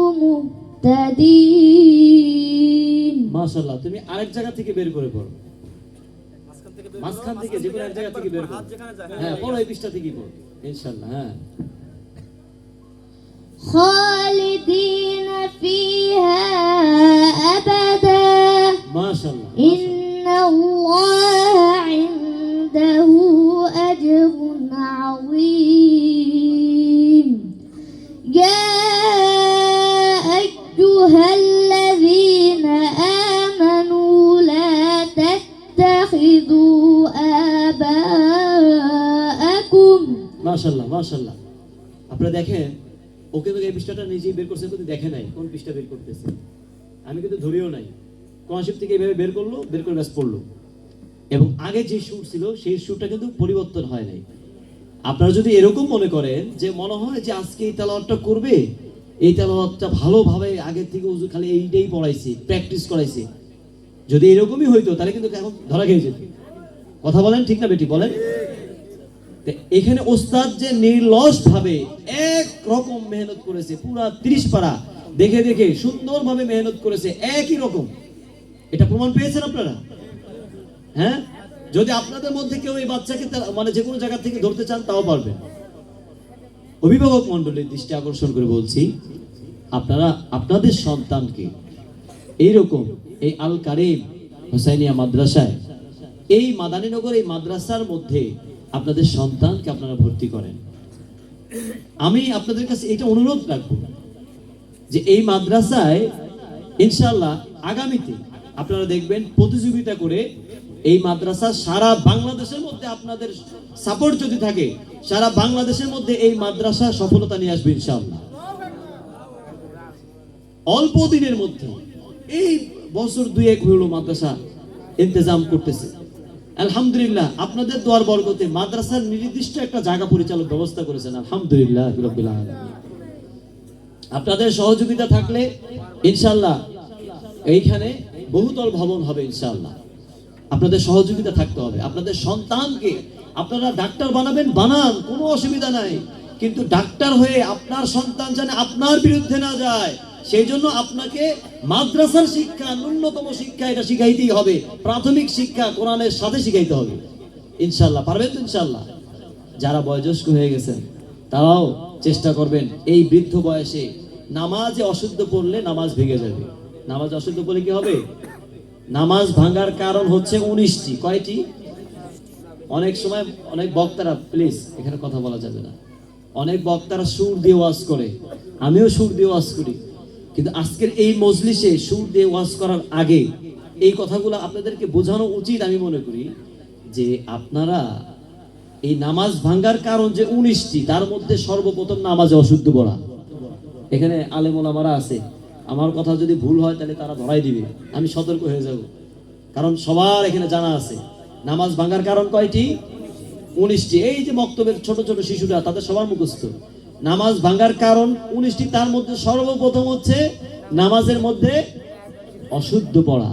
مهتدين। মাশাআল্লাহ। তুমি আরেক জায়গা থেকে বের করে পড়ো, মাঝখান থেকে যে কোনো এক জায়গা থেকে বের করো। হ্যাঁ পড়ো, এই পৃষ্ঠা থেকে পড়ো ইনশাআল্লাহ। হ্যাঁ। خالدين فيها أبدا মাশাআল্লাহ। إن الله عنده أجر عظيم। يا أيها الذين آمنوا لا تتخذوا آباءكم। মাশাআল্লাহ মাশাআল্লাহ। আপনারা দেখেন, ও কিন্তু এই পৃষ্ঠাটা নিজেই বের করছে, কিন্তু দেখে নাই কোন পৃষ্ঠা বের করতেছে। আমি কিন্তু ধরিও নাই, কোরআন থেকে এইভাবে বের করলো, বের করে ব্যাস পড়লো। এবং আগে যে সুর ছিল সেই সুরটা কিন্তু পরিবর্তন হয় নাই। আপনারা যদি এরকম মনে করেন যে মনে হয় যে আজকে এই তেলাওয়াতটা করবে, এই তেলাওয়াতটা ভালোভাবে আগে থেকে হুজুর খালি এইটাই পড়াইছে, প্র্যাকটিস করাইছে, যদি এরকমই হইতো তাহলে কিন্তু এখন ধরা খেয়ে যেত। কথা বলেন ঠিক না বেটি? বলেন। এখানে ওস্তাদ যে নির্লস ভাবে এক রকম মেহনত করেছে, পুরা 30 পারা দেখে দেখে সুন্দরভাবে মেহনত করেছে, একই রকম। এটা প্রমাণ পেয়েছেন আপনারা? হ্যাঁ, যদি আপনাদের মধ্যে কেউ এই বাচ্চাকে মানে যে কোনো জায়গা থেকে ধরতে চান তাও পারবেন। অভিভাবক মণ্ডলীর দৃষ্টি আকর্ষণ করে বলছি, আপনারা আপনাদের সন্তানকে এইরকম এই আল কারিম হুসাইনিয়া মাদ্রাসায়, এই মাদানীনগর এই মাদ্রাসার মধ্যে আপনাদের সন্তানকে আপনারা ভর্তি করেন। আমি আপনাদের কাছে এটা অনুরোধ রাখবো যে এই মাদ্রাসায় ইনশাআল্লাহ আগামীতে আপনারা দেখবেন প্রতিযোগিতা করে এই মাদ্রাসা সারা বাংলাদেশের মধ্যে, আপনাদের সাপোর্ট যদি থাকে, সারা বাংলাদেশের মধ্যে এই মাদ্রাসা সফলতা নিয়ে আসবে ইনশাআল্লাহ। অল্প দিনের মধ্যে, এই বছর 2-1 হলো মাদ্রাসা ইন্তজাম করতেছে, আলহামদুলিল্লাহ। আপনাদের দোয়ার বরকতে মাদ্রাসার নির্দিষ্ট একটা জায়গা পরিচালক ব্যবস্থা করেছেন, আলহামদুলিল্লাহ রাব্বিল আলামিন। আপনাদের সহযোগিতা থাকলে ইনশাআল্লাহ এইখানে বহুতল ভবন হবে ইনশাআল্লাহ। আপনাদের সহযোগিতা থাকতে হবে। আপনাদের সন্তানকে আপনারা ডাক্তার বানাবেন, বানান, কোনো অসুবিধা নাই, কিন্তু ডাক্তার হয়ে আপনার সন্তান যেন আপনার বিরুদ্ধে না যায়, সেই জন্য আপনাকে মাদ্রাসার শিক্ষা, ন্যূনতম শিক্ষা এটা শিখাইতেই হবে। প্রাথমিক শিক্ষা কোরআনের সাথে শিখাইতে হবে ইনশাআল্লাহ। পারবেন তো ইনশাআল্লাহ? যারা বয়োজ্যেষ্ঠ হয়ে গেছেন তারাও চেষ্টা করবেন এই বৃদ্ধ বয়সে। নামাজে অশুদ্ধ পড়লে নামাজ ভেঙে যাবে। নামাজ অশুদ্ধ পড়লে কি হবে? নামাজ ভাঙার কারণ হচ্ছে 19টি। কয়টি? অনেক সময় অনেক বক্তারা, প্লিজ এখানে কথা বলা যাবে না, অনেক বক্তারা সুর দিয়ে ওয়াজ করে, আমিও সুর দিয়ে ওয়াজ করি, কিন্তু আজকের এই মজলিসে সুর দিয়ে ওয়াজ করার আগে এই কথাগুলো আপনাদেরকে বোঝানো উচিত। আমি মনে করি যে আপনারা এই নামাজ ভাঙার কারণ যে 19টি, তার মধ্যে সর্বপ্রথম নামাজে অশুদ্ধ পড়া। এখানে আলেম ওলামারা আছে, আমার কথা যদি ভুল হয় তাহলে তারা ধরাই দিবে, আমি সতর্ক হয়ে যাব, কারণ সবার এখানে জানা আছে নামাজ ভাঙার কারণ কয়টি? 19টি। এই যে মক্তবের ছোট ছোট শিশুরা, তাদের সবার মুখস্থ। নামাজ ভাঙার কারণ 19টি, তার মধ্যে সর্বপ্রথম হচ্ছে নামাজের মধ্যে অশুদ্ধ পড়া।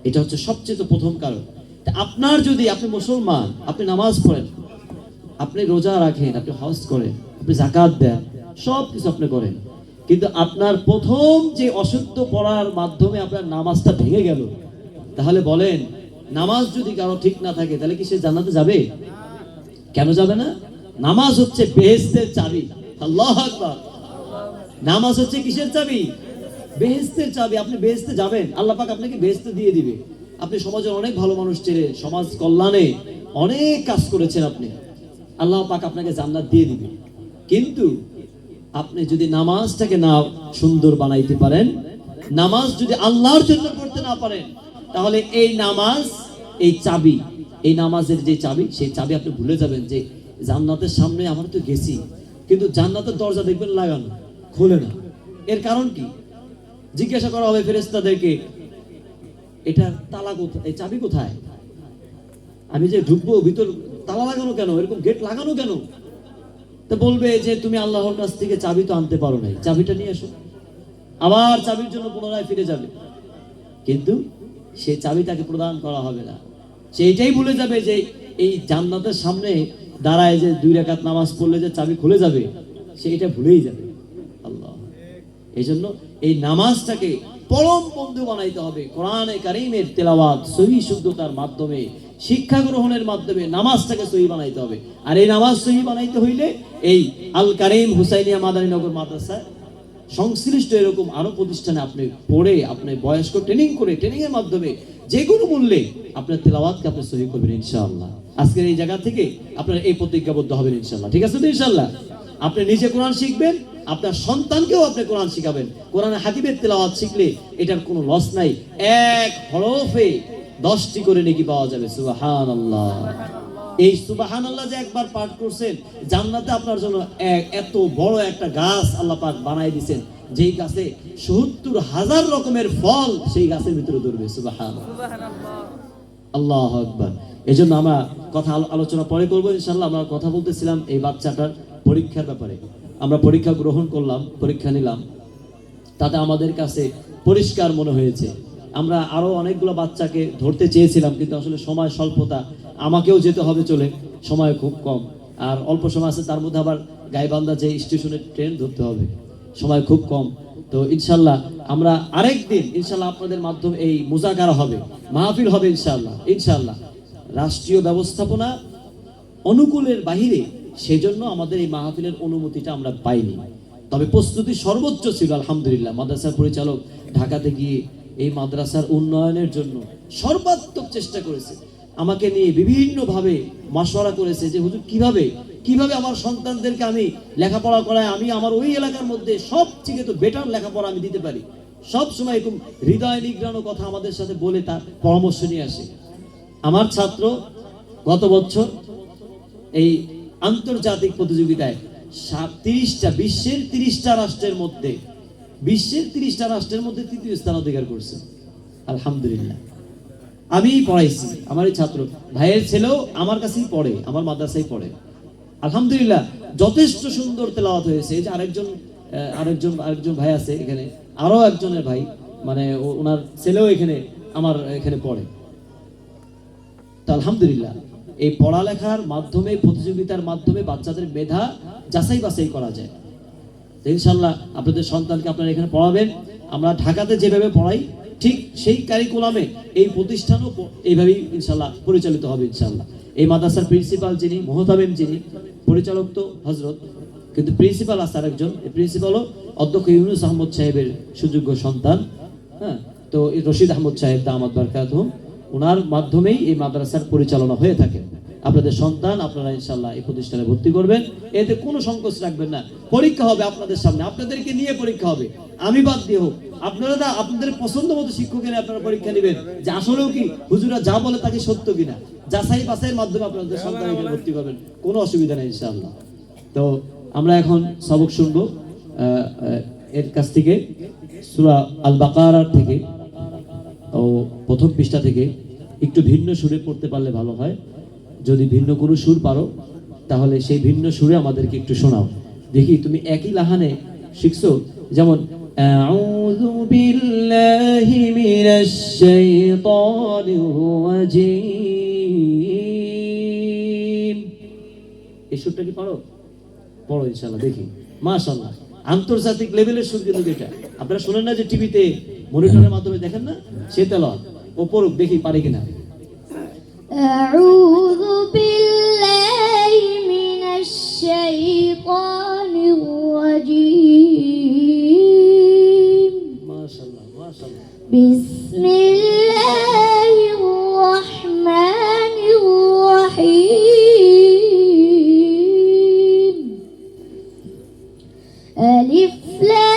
এটা হচ্ছে সবচেয়ে প্রথম কারণ। আপনার যদি, আপনি মুসলমান, আপনি নামাজ পড়েন, আপনি রোজা রাখেন, আপনি হজ করেন, আপনি যাকাত দেন, সব কিছু আপনি করেন, কিন্তু আপনার প্রথম যে অশুদ্ধ পড়ার মাধ্যমে আপনার নামাজটা ভেঙে গেল, তাহলে বলেন নামাজ যদি কারো ঠিক না থাকে তাহলে কি সে জান্নাতে যাবে? কেন যাবে না? নামাজ হচ্ছে বেহেশতের চাবি। আল্লাহু আকবার। নামাজ হচ্ছে কিসের চাবি? বেহেশতের চাবি। আপনি বেহেশতে যাবেন, আল্লাহ পাক আপনাকে বেহেশতে দিয়ে দিবে। আপনি সমাজের অনেক ভালো মানুষ ছেড়ে সমাজ কল্যাণে অনেক কাজ করেছেন, আপনি, আল্লাহ পাক আপনাকে জান্নাত দিয়ে দিবে। কিন্তু আপনি যদি নামাজটাকে না সুন্দর বানাইতে পারেন, নামাজ যদি আল্লাহর জন্য করতে না পারেন, তাহলে এই নামাজ, এই চাবি, এই নামাজের যে চাবি, সেই চাবি আপনি ভুলে যাবেন। যে জান্নাতের সামনে আমরা তো গেছি, কিন্তু জান্নাতের দরজা দেখবেন লাগানো, খোলে না। এর কারণ কি? জিজ্ঞাসা করা হবে ফেরেশতাদেরকে, এটার তালা কোথায়, এই চাবি কোথায়? আমি যে ঢুকবো ভিতর, তালা লাগানো কেন, এরকম গেট লাগানো কেন? তো বলবে যে তুমি আল্লাহর কাছ থেকে চাবি তো আনতে পারো নাই, চাবিটা নিয়ে এসো। আবার চাবির জন্য পুনরায় ফিরে যাবে, কিন্তু সে চাবি তাকে প্রদান করা হবে না। সে এটাই ভুলে যাবে যে এই জান্নাতের সামনে দাঁড়ায় যে 2 রাকাত নামাজ পড়লে যে চাবি খুলে যাবে, সে এটা ভুলেই যাবে। আল্লাহ, এই জন্য এই নামাজটাকে পরম বন্ধু বানাইতে হবে। কোরআনে কারীমের তেলাওয়াত সহি শুদ্ধতার মাধ্যমে, শিক্ষা গ্রহণের মাধ্যমে নামাজটাকে সহি বানাইতে হবে। আর এই নামাজ সহি বানাইতে হইলে এই আল কারিম হুসাইনিয়া মাদানীনগর মাদ্রাসায় সংশ্লিষ্ট এরকম আরো প্রতিষ্ঠানে আপনি পড়ে, আপনি বয়স্ক ট্রেনিং করে, ট্রেনিং এর মাধ্যমে যে কোনো মূল্যে আপনার তেলাওয়াতকে আপনি সহি করবেন ইনশাআল্লাহ। আজকের এই জায়গা থেকে আপনারা এই প্রতিজ্ঞাবদ্ধ হবেন ইনশাআল্লাহ। ঠিক আছে তো ইনশাআল্লাহ? আপনি নিজে কোরআন শিখবেন, আপনার সন্তানকেও আপনি কোরআন শিখাবেন। কোরআনে হাকিমের তেলাওয়াত শিখলে এটার কোনো লস নাই। এক হরফে 10টি করে নেকি পাওয়া যাবে। সুবহানাল্লাহ। এই সুবহানাল্লাহ যে একবার পাঠ করছেন, জান্নাতে আপনার জন্য এত বড় একটা গাছ আল্লাহ পাক বানাই দিয়েছেন, যেই গাছে ৭০,০০০ রকমের ফল সেই গাছের ভিতরে ধরবে। সুবহানাল্লাহ, আল্লাহু আকবার। এজন্য আমরা কথা আলোচনা পরে করবো ইনশাআল্লাহ। আমরা কথা বলতেছিলাম এই বাচ্চাটার পরীক্ষার ব্যাপারে। আমরা পরীক্ষা গ্রহণ করলাম, পরীক্ষা নিলাম, তাতে আমাদের কাছে পরিষ্কার মনে হয়েছে। আমরা আরো অনেকগুলো বাচ্চাকে ধরতে চেয়েছিলাম, কিন্তু আসলে সময় স্বল্পতা, আমাকেও যেতে হবে চলে, সময় খুব কম, আর অল্প সময় আছে, তার মধ্যে আবার গাইবান্ধা যে স্টেশনে ট্রেন ধরতে হবে, সময় খুব কম। তো ইনশাল্লাহ আমরা আরেকদিন ইনশাল্লাহ আপনাদের মাধ্যমে এই মুজাকারা হবে, মাহফিল হবে ইনশাল্লাহ। ইনশাল্লাহ রাষ্ট্রীয় ব্যবস্থাপনা অনুকূলের বাহিরে, সেজন্য আমাদের এই মাহফিলের অনুমতিটা আমরা পাইনি। তবে প্রস্তুতি সর্বোচ্চ ছিল আলহামদুলিল্লাহ। মাদ্রাসার পরিচালক ঢাকাতে গিয়ে এই মাদ্রাসার উন্নয়নের জন্য সর্বাত্মক চেষ্টা করেছে, আমাকে নিয়ে বিভিন্নভাবে মাশওয়ারা করেছে যে হুজুর কিভাবে আমার সন্তানদেরকে আমি লেখাপড়া করায় আমি আমার ওই এলাকার মধ্যে সবচেয়ে তো বেটার লেখাপড়া আমি দিতে পারি। সব সময় এরকম হৃদয় নিগ্রানো কথা আমাদের সাথে বলে তার পরামর্শ নিয়ে আসে। আমার ছাত্র গত বছর এই আন্তর্জাতিক প্রতিযোগিতায় 30টা বিশ্বের 30টা রাষ্ট্রের মধ্যে তৃতীয় স্থান অধিকার করছে আলহামদুলিল্লাহ। আমি পড়াইছি, আমার এই ছাত্র ভাইয়ের ছেলেও আমার কাছেই পড়ে, আমার মাদ্রাসায় পড়ে আলহামদুলিল্লাহ। যথেষ্ট সুন্দর তেলাওয়াত হয়েছে। এই যে আরেকজন ভাই আছে এখানে, আরো একজনের ভাই, মানে ওনার ছেলেও আমার এখানে পড়ে। তো আলহামদুলিল্লাহ এই পড়ালেখার মাধ্যমে, প্রতিযোগিতার মাধ্যমে বাচ্চাদের মেধা যাচাই বাছাই করা যায়। তো ইনশাল্লাহ আপনাদের সন্তানকে আপনারা এখানে পড়াবেন। আমরা ঢাকাতে যেভাবে পড়াই ঠিক সেই কারিকুলামে এই প্রতিষ্ঠানও এইভাবেই ইনশাল্লাহ পরিচালিত হবে ইনশাল্লাহ। এই মাদ্রাসার প্রিন্সিপাল যিনি, মোহতামিম যিনি, পরিচালক তো হযরত, কিন্তু প্রিন্সিপাল আছে আরেকজন। এই প্রিন্সিপালও অধ্যক্ষ ইউনুস আহমদ সাহেবের সুযোগ্য সন্তান। হ্যাঁ, তো এই রশিদ আহমদ সাহেব দামাত বারকাতুহুম, ওনার মাধ্যমেই এই মাদ্রাসার পরিচালনা হয়ে থাকে। আপনাদের সন্তান আপনারা ইনশাআল্লাহ এই প্রতিষ্ঠানে ভর্তি করবেন, এতে কোনো সংকোচ রাখবেন না। পরীক্ষা হবে আপনাদের সামনে, আপনাদেরকে নিয়ে পরীক্ষা হবে, আমি বাদ দিয়ে হোক। আপনারা আপনাদের পছন্দ মতো শিক্ষকের আপনারা পরীক্ষা নেবেন যে আসলেও কি হুজুরা যা বলে তাকে সত্য কিনা, যাচাই বাছাইয়ের মাধ্যমে আপনাদের সন্তান এখানে ভর্তি করবেন, কোনো অসুবিধা নেই ইনশাআল্লাহ। তো আমরা এখন সবক শুনবো এর কাছ থেকে, সূরা আল বাকারার থেকে, ও প্রথম পৃষ্ঠা থেকে। একটু ভিন্ন সুরে পড়তে পারলে ভালো হয়, যদি ভিন্ন কোনো সুর পারো তাহলে সেই ভিন্ন সুরে আমাদেরকে একটু শোনাও। দেখি তুমি একই লাহানে শিখছো, যেমন আউযু বিল্লাহি মিনাশ শাইতানির রাজীম, এই সুরটা কি পারো? পড়ো ইনশাআল্লাহ, দেখি। মাশাআল্লাহ, আন্তর্জাতিক লেভেলের সুর কিন্তু এটা। আপনারা শুনেন না যে টিভিতে মনিটরের মাধ্যমে দেখেন না, সে তেলাওয়াত ও পড়ুক, দেখি পারে কিনা। أعوذ بالله من الشيطان الرجيم মাশাআল্লাহ মাশাআল্লাহ। بسم الله الرحمن الرحيم ألف لام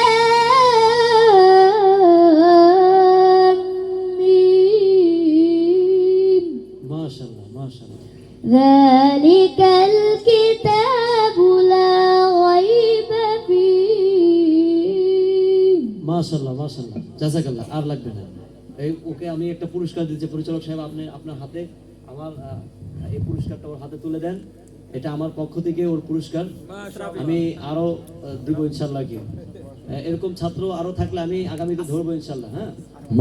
ميم মাশাআল্লাহ মাশাআল্লাহ। ذلك الكتاب لا ريب فيه মাশাআল্লাহ মাশাআল্লাহ, জাযাকাল্লাহ। আর লাগবে না, এই ওকে আমি একটা পুরস্কার দিচ্ছি। পরিচালক সাহেব, আপনি আপনার হাতে আমার এই পুরস্কারটা ওর হাতে তুলে দেন। এটা আমার পক্ষ থেকে ওর পুরস্কার। আমি আরো দিব ইনশাআল্লাহ। কি এরকম ছাত্র আরো থাকলে আমি আগামীতে ধরবো ইনশাআল্লাহ। হ্যাঁ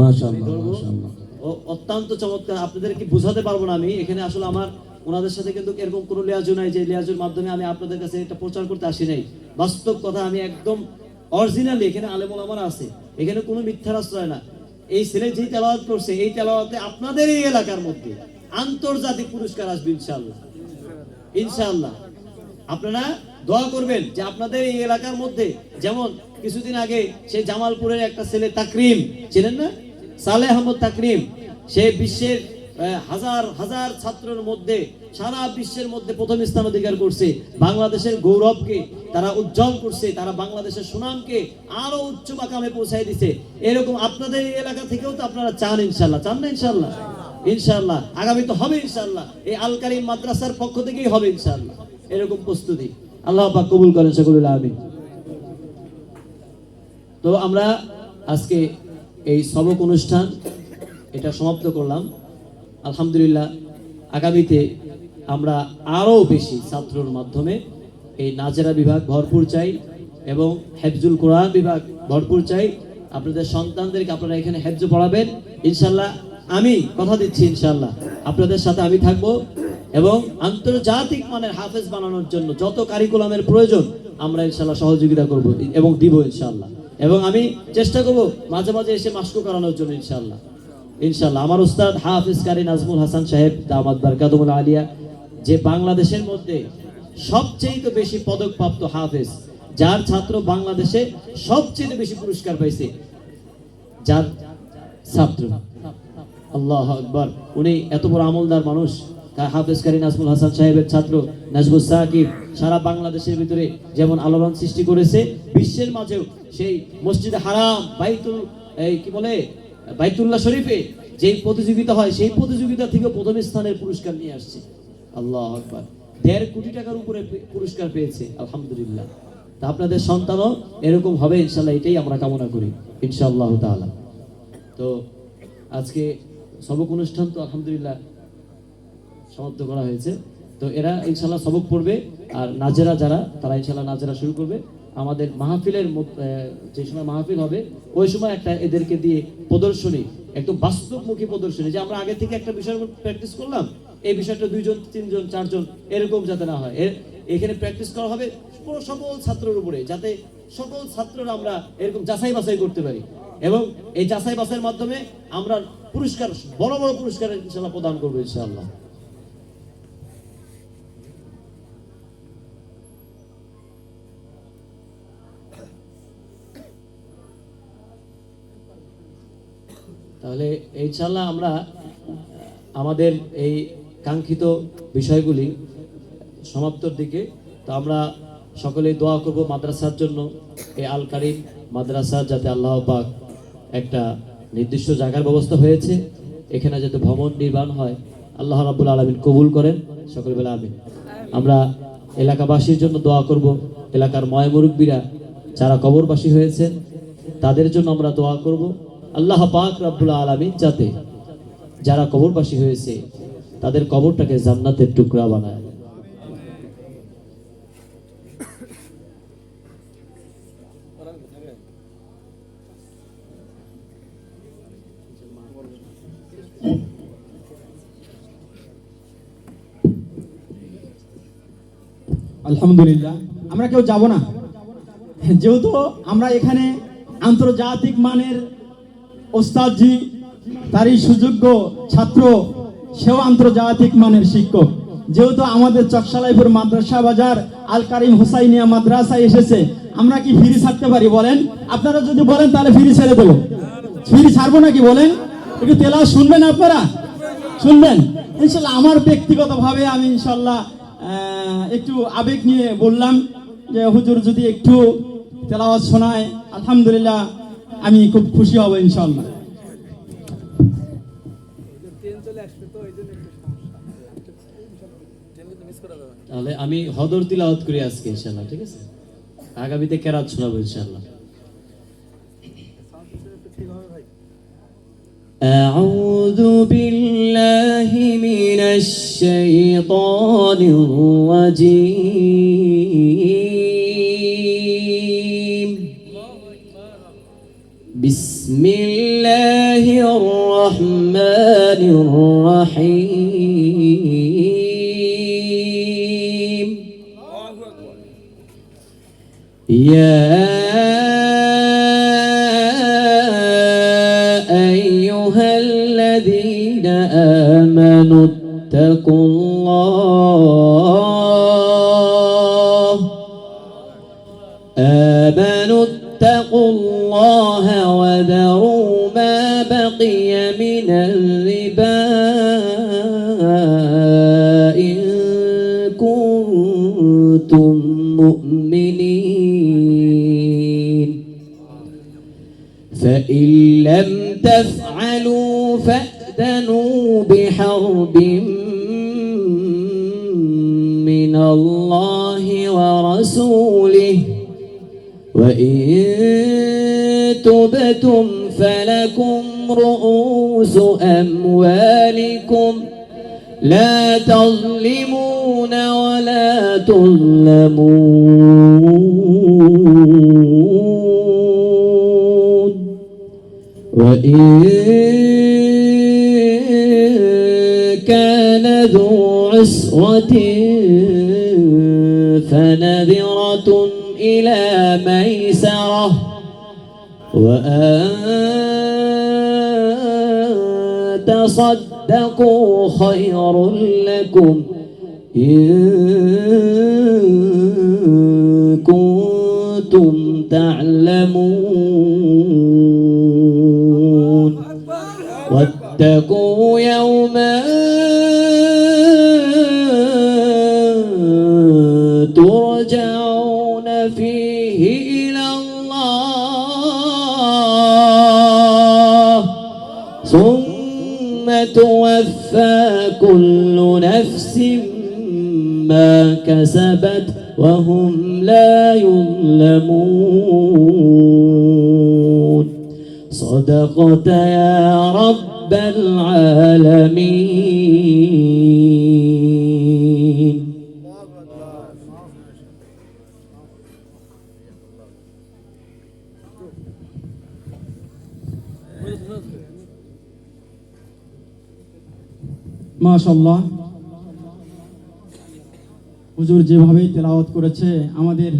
মাশাআল্লাহ ধরবো। মাশাআল্লাহ। ও অত্যন্ত চমৎকার, আপনাদেরকে বোঝাতে পারবো না আমি এখানে। আসলে আমার ওনাদের সাথে কিন্তু এরকম কোনো লিয়াজু নাই যে লিয়াজুর মাধ্যমে আমি আপনাদের কাছে এটা প্রচার করতে আসি নাই। বাস্তব কথা, আমি একদম অরিজিনালি, এখানে আলেম ওলামারা আছে, এখানে কোনো মিথ্যার আশ্রয় না। এই ছেলে যেই তেলাওয়াত করছে, এই তেলাওয়াতে আপনাদের এই এলাকার মধ্যে আন্তর্জাতিক পুরস্কার আসবে ইনশাআল্লাহ ইনশাআল্লাহ। আপনারা দোয়া করবেন যে আপনাদের এই এলাকার মধ্যে, যেমন কিছুদিন আগে সেই জামালপুরের একটা ছেলে তাকরিম, ছিলেন না, সালেহ আহমদ তাকরিম, সে বিশ্বের হাজার হাজার ছাত্রের মধ্যে, সারা বিশ্বের মধ্যে প্রথম স্থান অধিকার করছে। বাংলাদেশের গৌরবকে তারা উজ্জ্বল করছে, তারা বাংলাদেশের সুনামকে আরো উচ্চ মাকামে পৌঁছায় দিছে। এরকম আপনাদের এই এলাকা থেকেও তো আপনারা চান ইনশাআল্লাহ, চান না ইনশাআল্লাহ? ইনশাআল্লাহ আগামী তো হবে ইনশাআল্লাহ, এই আল কারীম মাদ্রাসার পক্ষ থেকেই হবে ইনশাআল্লাহ এরকম প্রস্তুতি। আল্লাহ পাক কবুল করেন সকলে, আমিন। তো আমরা আজকে এই সবক অনুষ্ঠান এটা সমাপ্ত করলাম আলহামদুলিল্লাহ। আগামীতে আমরা আরো বেশি ছাত্রর মাধ্যমে এই নাজেরা বিভাগ ভরপুর চাই এবং হেফজুল কোরআন বিভাগ ভরপুর চাই। আপনাদের সন্তানদেরকে আপনারা এখানে হেফজ পড়াবেন ইনশাআল্লাহ। আমি কথা দিচ্ছি ইনশাআল্লাহ আপনাদের সাথে আমি থাকবো এবং আন্তর্জাতিক মানের হাফেজ বানানোর জন্য যত কারিকুলামের প্রয়োজন আমরা ইনশাআল্লাহ সহযোগিতা করব এবং দিব ইনশাআল্লাহ। এবং আমি চেষ্টা করব মাঝে মাঝে এসে মাস্কো করানোর জন্য ইনশাআল্লাহ। ইনশাআল্লাহ আমার উস্তাদ হাফিজ কারি নাজমুল হাসান সাহেব দামাত বারকাতুল আলিয়া, যে বাংলাদেশের মধ্যে সবচেয়ে বেশি পদকপ্রাপ্ত হাফেজ, যার ছাত্র বাংলাদেশে সবচেয়ে বেশি পুরস্কার পাইছে, যার ছাত্র, আল্লাহু আকবার, উনি এত বড় আমলদার মানুষ, হাফেজ কারি নাজমুল হাসান সাহেবের ছাত্র নাজমুল সাকিব সারা বাংলাদেশের ভিতরে যেমন আলোড়ন সৃষ্টি করেছে, বিশ্বের মাঝেও সেই মসজিদে হারাম বাইতুল্লাহ শরীফে যেই প্রতিযোগিতা হয় সেই প্রতিযোগিতা থেকে প্রথম স্থানের পুরস্কার নিয়ে আসছে। আল্লাহু আকবার, 1.5 কোটি টাকার উপরে পুরস্কার পেয়েছে, আলহামদুলিল্লাহ। তা আপনাদের সন্তানও এরকম হবে ইনশাআল্লাহ, এটাই আমরা কামনা করি ইনশাআল্লাহ তাআলা। তো আজকে সবক অনুষ্ঠান তো আলহামদুলিল্লাহ সমাপ্ত করা হয়েছে। তো এরা ইনশাআল্লাহ সবক পড়বে, আর নাজেরা যারা তারা ইনশাআল্লাহ নাজেরা শুরু করবে। আমাদের মাহফিলের যে সময় মাহফিল হবে ওই সময় একটা এদেরকে দিয়ে প্রদর্শনী, একদম বাস্তবমুখী প্রদর্শনী, যে আমরা আগে থেকে একটা বিষয়ের উপর প্র্যাকটিস করলাম, এই বিষয়টা 2 জন 3 জন 4 জন এরকম যাতে না হয়, এখানে প্র্যাকটিস করা হবে সকল ছাত্রের উপরে, যাতে সকল ছাত্ররা আমরা এরকম যাচাই বাছাই করতে পারি, এবং এই যাচাই বাছাইয়ের মাধ্যমে আমরা পুরস্কার, বড় বড় পুরস্কার ইনশাআল্লাহ প্রদান করবো ইনশাআল্লাহ। তাহলে ইনশাআল্লাহ আমরা আমাদের এই কাঙ্ক্ষিত বিষয়গুলি সমাপ্তর দিকে। তো আমরা সকলেই দোয়া করব মাদ্রাসার জন্য, এই আল কারিম মাদ্রাসা যাতে আল্লাহ পাক একটা নির্দিষ্ট জায়গার ব্যবস্থা হয়েছে, এখানে যাতে ভবন নির্মাণ হয়, আল্লাহ রাব্বুল আলামিন কবুল করেন, সকলে বলে আমিন। আমরা এলাকাবাসীর জন্য দোয়া করব, এলাকার ময়মুরব্বীরা যারা কবরবাসী হয়েছেন তাদের জন্য আমরা দোয়া করব, আল্লাহ পাক রব্বুল আলামিন যাতে যারা কবরবাসী হয়েছে তাদের কবরটাকে জান্নাতের টুকরা বানায়। আলহামদুলিল্লাহ, আমরা কেউ যাব না, যেহেতু আমরা এখানে আন্তর্জাতিক মানের ওস্তাদজি, তারই সুযোগ্য ছাত্র, সেও আন্তর্জাতিক মানের শিক্ষক। যেহেতু আমাদের চকসালাইপুর মাদ্রাসা বাজার আল কারিম হুসাইনিয়া মাদ্রাসায় এসেছে, আমরা কি ফ্রি ছাড়তে পারি বলেন? আপনারা যদি বলেন তাহলে ফ্রি ছেড়ে দেবো। ফ্রি ছাড়বো নাকি বলেন? একটু তেলাওয়াত শুনবেন, আপনারা শুনবেন ইনশাল্লাহ। আমার ব্যক্তিগতভাবে আমি ইনশাল্লাহ একটু আবেগ নিয়ে বললাম যে হুজুর যদি একটু তেলাওয়াত শোনায়, আলহামদুলিল্লাহ আমি খুব খুশি হব ইনশাল্লাহ। তাহলে আমি হদর তিলাওয়াত করি আজকে ইনশাআল্লাহ, ঠিক আছে? আগামীতে কেরাত শোনাবো ইনশাআল্লাহ। أعوذ بالله من الشيطان الرجيم. بسم الله الرحمن الرحيم. يا أيها الذين آمنوا اتقوا الله وذروا ما بقي من الربا إن كنتم مؤمنين فإن لم تفعلوا فأذنوا بحرب من الله ورسوله وإن تبتم فلكم رؤوس أموالكم لا تظلمون ولا تظلمون وإن كان ذو عسرة فنذرة إلى ميسرة وأن تصدقوا خير لكم إن كنتم تعلمون واتقوا يوما ترجعون فيه إلى الله ثم توفى كل نفس ما كسبت وهم لا يظلمون صدقت يا رب العالمين মাশাআল্লাহ, হুজুর যেভাবে তেলাওয়াত করেছে আমাদের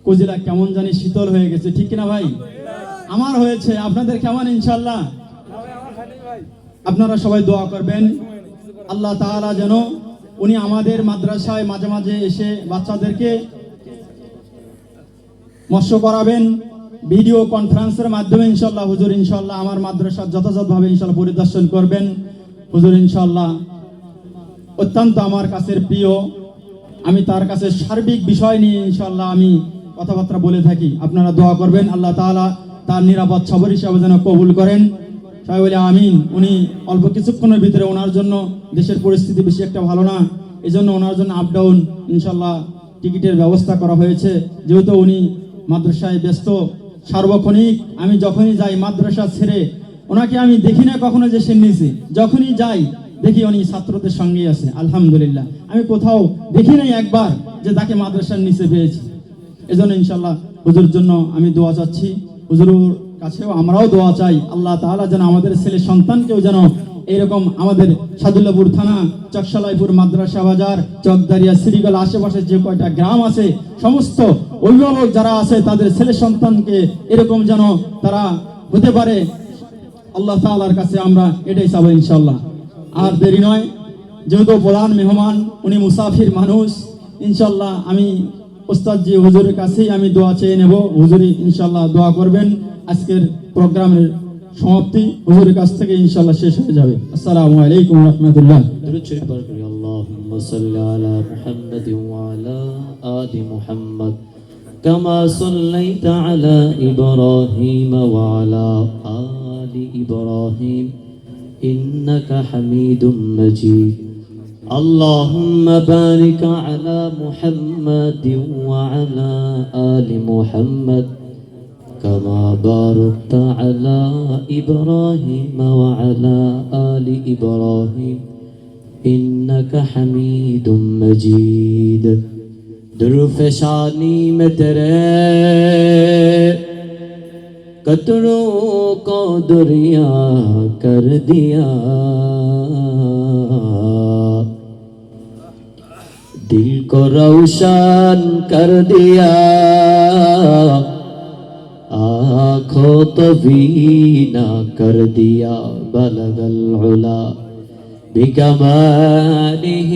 কজিলা কেমন জানি শীতল হয়ে গেছে, ঠিক কিনা ভাই? আমার হয়েছে, আপনাদের কেমন? ইনশাআল্লাহ আপনারা সবাই দোয়া করবেন আল্লাহ তাআলা যেন উনি আমাদের মাদ্রাসায় মাঝে মাঝে এসে বাচ্চাদেরকে মৎস্য করাবেন ভিডিও কনফারেন্সের মাধ্যমে। ইনশাআল্লাহ হুজুর ইনশাআল্লাহ আমার মাদ্রাসা যথাযথভাবে ইনশাআল্লাহ পরিদর্শন করবেন। হুজুর ইনশাআল্লাহ অত্যন্ত আমার কাছের প্রিয়, আমি তার কাছে সার্বিক বিষয় নিয়ে ইনশাআল্লাহ আমি কথাবার্তা বলে থাকি। আপনারা দোয়া করবেন আল্লাহ তাআলা তার নিরাপদ সবর হিসাবে যেন কবুল করেন। সবাই বলে আমিন। উনি অল্প কিছুক্ষণের ভিতরে ওনার জন্য দেশের পরিস্থিতি বেশি একটা ভালো না, এই জন্য ওনার জন্য আপ ডাউন ইনশাআল্লাহ টিকিটের ব্যবস্থা করা হয়েছে। যেহেতু উনি মাদ্রাসায় ব্যস্ত সার্বক্ষণিক, আমি যখনই যাই মাদ্রাসা ছেড়ে ওনাকে আমি দেখি না কখনো যে সে নিচে, যখনই যাই দেখি উনি ছাত্রদের সঙ্গেই আছে। আলহামদুলিল্লাহ, আমি কোথাও দেখি নাই একবার যে তাকে মাদ্রাসার নিচে পেয়েছি। এজন্য ইনশাআল্লাহ হুজুর জন্য আমি দোয়া চাচ্ছি, হুজুর কাছেও আমরাও দোয়া চাই আল্লাহ তাআলা যেন আমাদের ছেলে সন্তানকেও যেন এরকম আমাদের সাদুল্লাপুর থানা, চকসালাইপুর মাদ্রাসা বাজার, চকদারিয়া, শ্রীগল আশেপাশে যে কয়টা গ্রাম আছে সমস্ত অভিভাবক যারা আছে তাদের ছেলে সন্তানকে এরকম যেন তারা হতে পারে, আল্লাহ তাআলার কাছে আমরা এটাই চাবো ইনশাআল্লাহ। আর দেরি নয়, যেহেতু প্রধান মেহমান উনি মুসাফির মানুষ, ইনশাআল্লাহ আমি ওস্তাদজি হুজুরের কাছেই আমি দোয়া চেয়ে নেব। হুজুরি ইনশাআল্লাহ দোয়া করবেন। আজকের প্রোগ্রামের সমাপ্তি হুজুরের কাছ থেকে ইনশাআল্লাহ শেষ হয়ে যাবে। আসসালামু আলাইকুম ওয়া রাহমাতুল্লাহ। درود شريف بارك الله اللهم صل على محمد وعلى آل محمد كما صليت على إبراهيم وعلى آل إبراهيم إنك حميد مجيد اللهم بارك على محمد وعلى آل محمد كما باركت على إبراهيم وعلى آل إبراهيم إنك حميد مجيد درف شانی میں تیرے قطروں کو دریا کر دیا دل کو روشن کر دیا آنکھوں تو بینا کر دیا بلغ العلا بکمالہ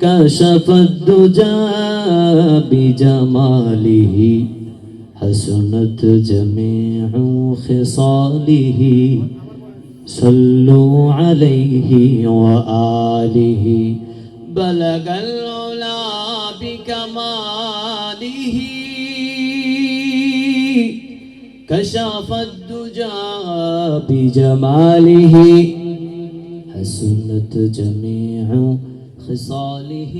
کشف الدجى بجمالہ حسنت جميع خصاله صلوا عليه وآله بلغ العلا بكماله كشف الدجى بجماله حسنت جميع خصاله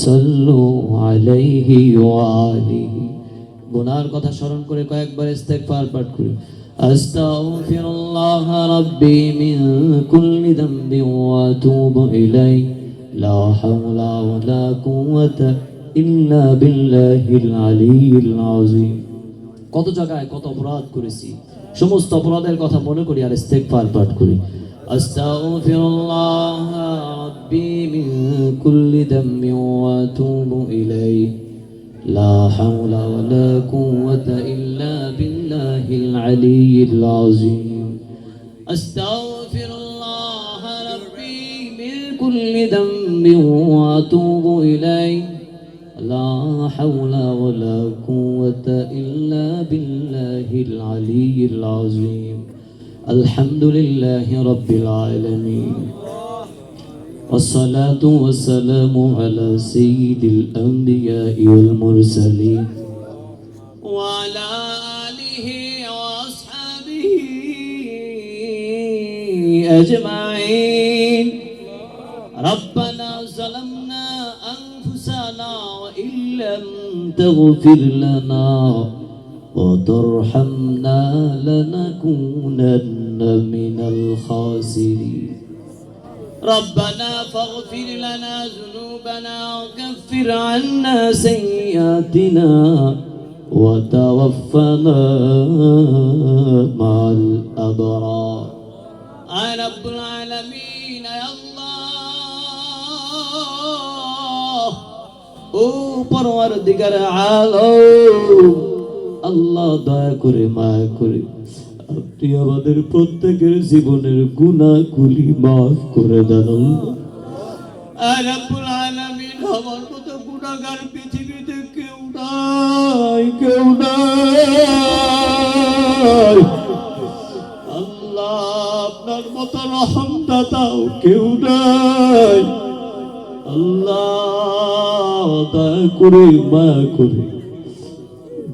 صلوا عليه وآله গুনার কথা স্মরণ করে কয়েকবার ইস্তেগফার পাঠ করি আস্তাগফিরুল্লাহ রাব্বি মিন কুল্লি যামবি ওয়া আতুবু ইলাইহি লা হাওলা ওয়ালা কুওয়াতা ইল্লা বিল্লাহিল আলিয়্যিল আযীম। কত জায়গায় কত অপরাধ করেছি, সমস্ত অপরাধের কথা মনে করি আর ইস্তেগফার পাঠ করি আস্তাগফিরুল্লাহ রাব্বি মিন কুল্লি যামবি ওয়া আতুবু ইলাইহি لا حول ولا قوة إلا بالله العلي العظيم أستغفر الله ربي من كل ذنب وأتوب إليه لا حول ولا قوة إلا بالله العلي العظيم الحمد لله رب العالمين والصلاة والسلام على سيد الأنبياء والمرسلين وعلى آله وأصحابه أجمعين ربنا ظلمنا أنفسنا وإن لم تغفر لنا وترحمنا لنكونن من الخاسرين ربنا فاغفر لنا ذنوبنا وكفر عنا سيئاتنا وتوفنا مع الأبرار يا رب العالمين يا الله ও পরওয়ারদিগার আলম আল্লাহ দয়া করে মায়া করে আপনি আমাদের প্রত্যেকের জীবনের গুনাহগুলি মাফ করে দেন আল্লাহ রাব্বুল আলামিন আমার মতো গুনাহগার পৃথিবীতে কেউ নাই আল্লাহ আপনার মতো রহম দাতাও কেউ নাই আল্লাহ দয়া করে মায়া করে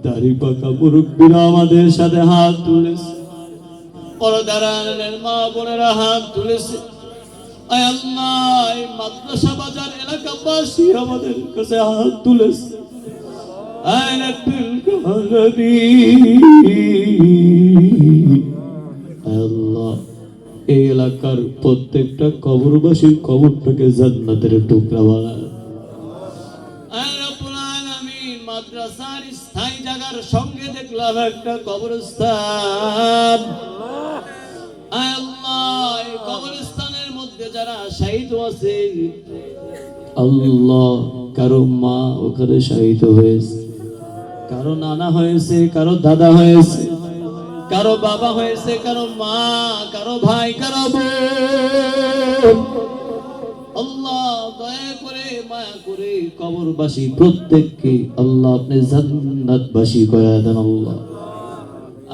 দাড়ি পাকা মুরব্বীরা আমাদের সাথে হাত তুলেছে পরদারানের মা বোনেরা হাত তুলেছে আয় আল্লাহ এই মাদ্রাসা বাজার এলাকাবাসী আমাদের কাছে হাত তুলেছে আয় রব্বুল আলামিন আল্লাহ এই এলাকার প্রত্যেকটা কবরবাসীর কবরটাকে জান্নাতের টুকরা বানায় আয় রব্বুল আলামিন মাদ্রাসার স্থায়ী জায়গার সঙ্গে দেখলাম একটা কবরস্থান আয় আল্লাহ এই কবরস্থানের মধ্যে যারা শহীদ আছে আল্লাহ কারো মা ওখানে শহীদ হয়েছে কারো নানা হয়েছে কারো দাদা হয়েছে কারো বাবা হয়েছে কারো মা কারো ভাই কারো বোন আল্লাহ দয়া করে মায়া করে কবরবাসী প্রত্যেককে আল্লাহ আপনি জান্নাতবাসী করে দেন আল্লাহ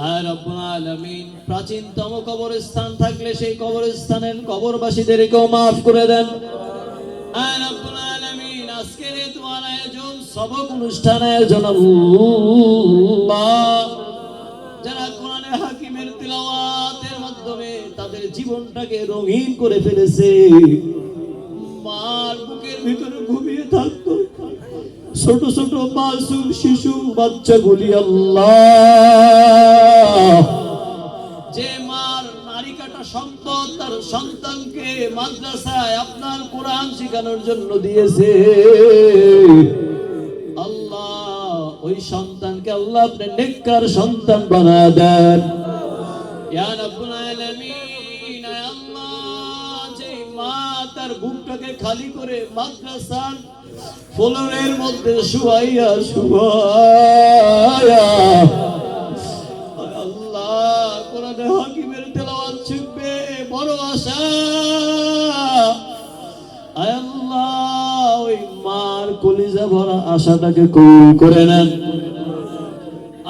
আর রব্বুল আলামিন প্রাচীনতম কবরস্থান থাকলে সেই কবরস্থানের কবরবাসীদেরকেও মাফ করে দেন আর রব্বুল আলামিন আজকের এই দোয়ার আয়োজন সবক অনুষ্ঠান আয়োজন আল্লাহ যারা কোরআনে হাকিমের তিলাওয়াতের মাধ্যমে তাদের জীবনটাকে রঙিন করে ফেলেছে মার বুকের ভিতরে ঘুমিয়ে থাকতো ছোট ছোট মাসুম শিশু বাচ্চাগুলি আল্লাহ যে মার নারী কাটা সম্পদ তার সন্তানকে মাদ্রাসায় আপনার কোরআন শেখানোর জন্য দিয়েছে আল্লাহ ওই সন্তানকে আল্লাহ আপনি নেককার সন্তান বানায় দেন ইয়া রাব্বুল আলামিন আল্লাহ যে মা তার বুকটাকে খালি করে মাদ্রাসার ফলনের মধ্যে শুয়াইয়া আল্লাহ কোরআনে হাকিমের তেলাওয়াত শিখবে বড় আশা আল্লাহ ওই মার কলিজা ভরা আশাটাকে কবুল করে নেন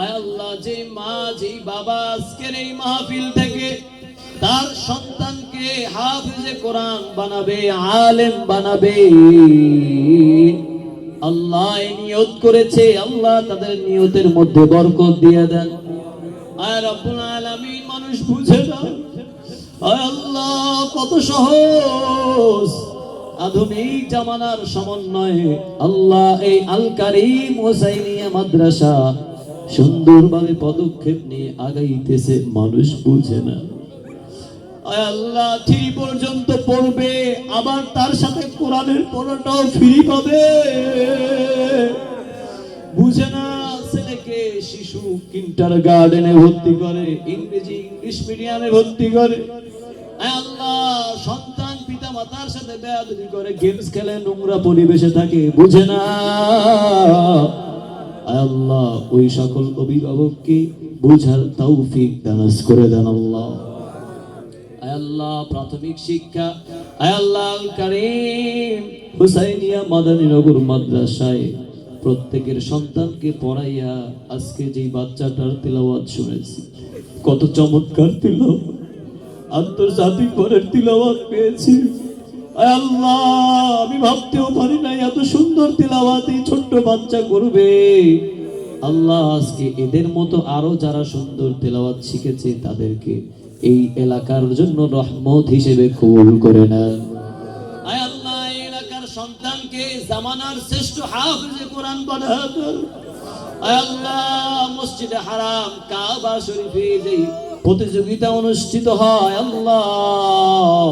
আল্লাহ যে মা যে বাবা আজকের এই মাহফিল থেকে তার সন্তানকে হাফেজে কোরআন বানাবে আলেম বানাবে আল্লাহ নিয়ত করেছে আল্লাহ তাদের নিয়তের মধ্যে বরকত দিয়ে দেন আয় রব্বুল আলামিন মানুষ বুঝে না আয় আল্লাহ কত সহজ আধুনিক জামানার সমন্বয়ে আল্লাহ এই আল কারীম হোসাইনিয়া মাদ্রাসা সুন্দরভাবে পদক্ষেপ নিয়ে আগাইতেছে মানুষ বুঝে না আয় আল্লাহ 3 পর্যন্ত পড়বে আবার তার সাথে কোরআনের পড়াটাও ফ্রি পাবে বুঝে না ছেলেকে শিশু কিন্ডারগার্টেনে ভর্তি করে ইংলিশ মিডিয়ামে ভর্তি করে আয় আল্লাহ সন্তান পিতা মাতার সাথে বেয়াদবি করে গেমস খেলে নোংরা পরিবেশে থাকে বুঝে না আয় আল্লাহ ওই সকল অভিভাবককে বুঝার তৌফিক দান করে দেন আল্লাহ আল্লাহ প্রাথমিক শিক্ষা আয় আল্লাহ আল কারীম হুসাইনিয়া মাদানীনগর মাদ্রাসায় প্রত্যেকের সন্তানকে পড়াইয়া আজকে যেই বাচ্চাটার তিলাওয়াত শুনেছি, কত চমৎকার তিলাওয়াত, আন্তর্জাতিক পরের তিলাওয়াত পেয়েছি। আয় আল্লাহ, আমি ভাবতেও পারি না এত সুন্দর তিলাওয়াত এই ছোট্ট বাচ্চা করবে। আল্লাহ, আজকে এদের মতো আরো যারা সুন্দর তেলাওয়াত শিখেছে তাদেরকে এই এলাকার জন্য রহমত হিসেবে কবুল করে নেন। আয় আল্লাহ, এই এলাকার সন্তানকে জামানার শ্রেষ্ঠ হাফেজে কোরআন বানায় দেন। আয় আল্লাহ, মসজিদে হারাম কাবা শরীফে যেই প্রতিযোগিতা অনুষ্ঠিত হয়, আল্লাহ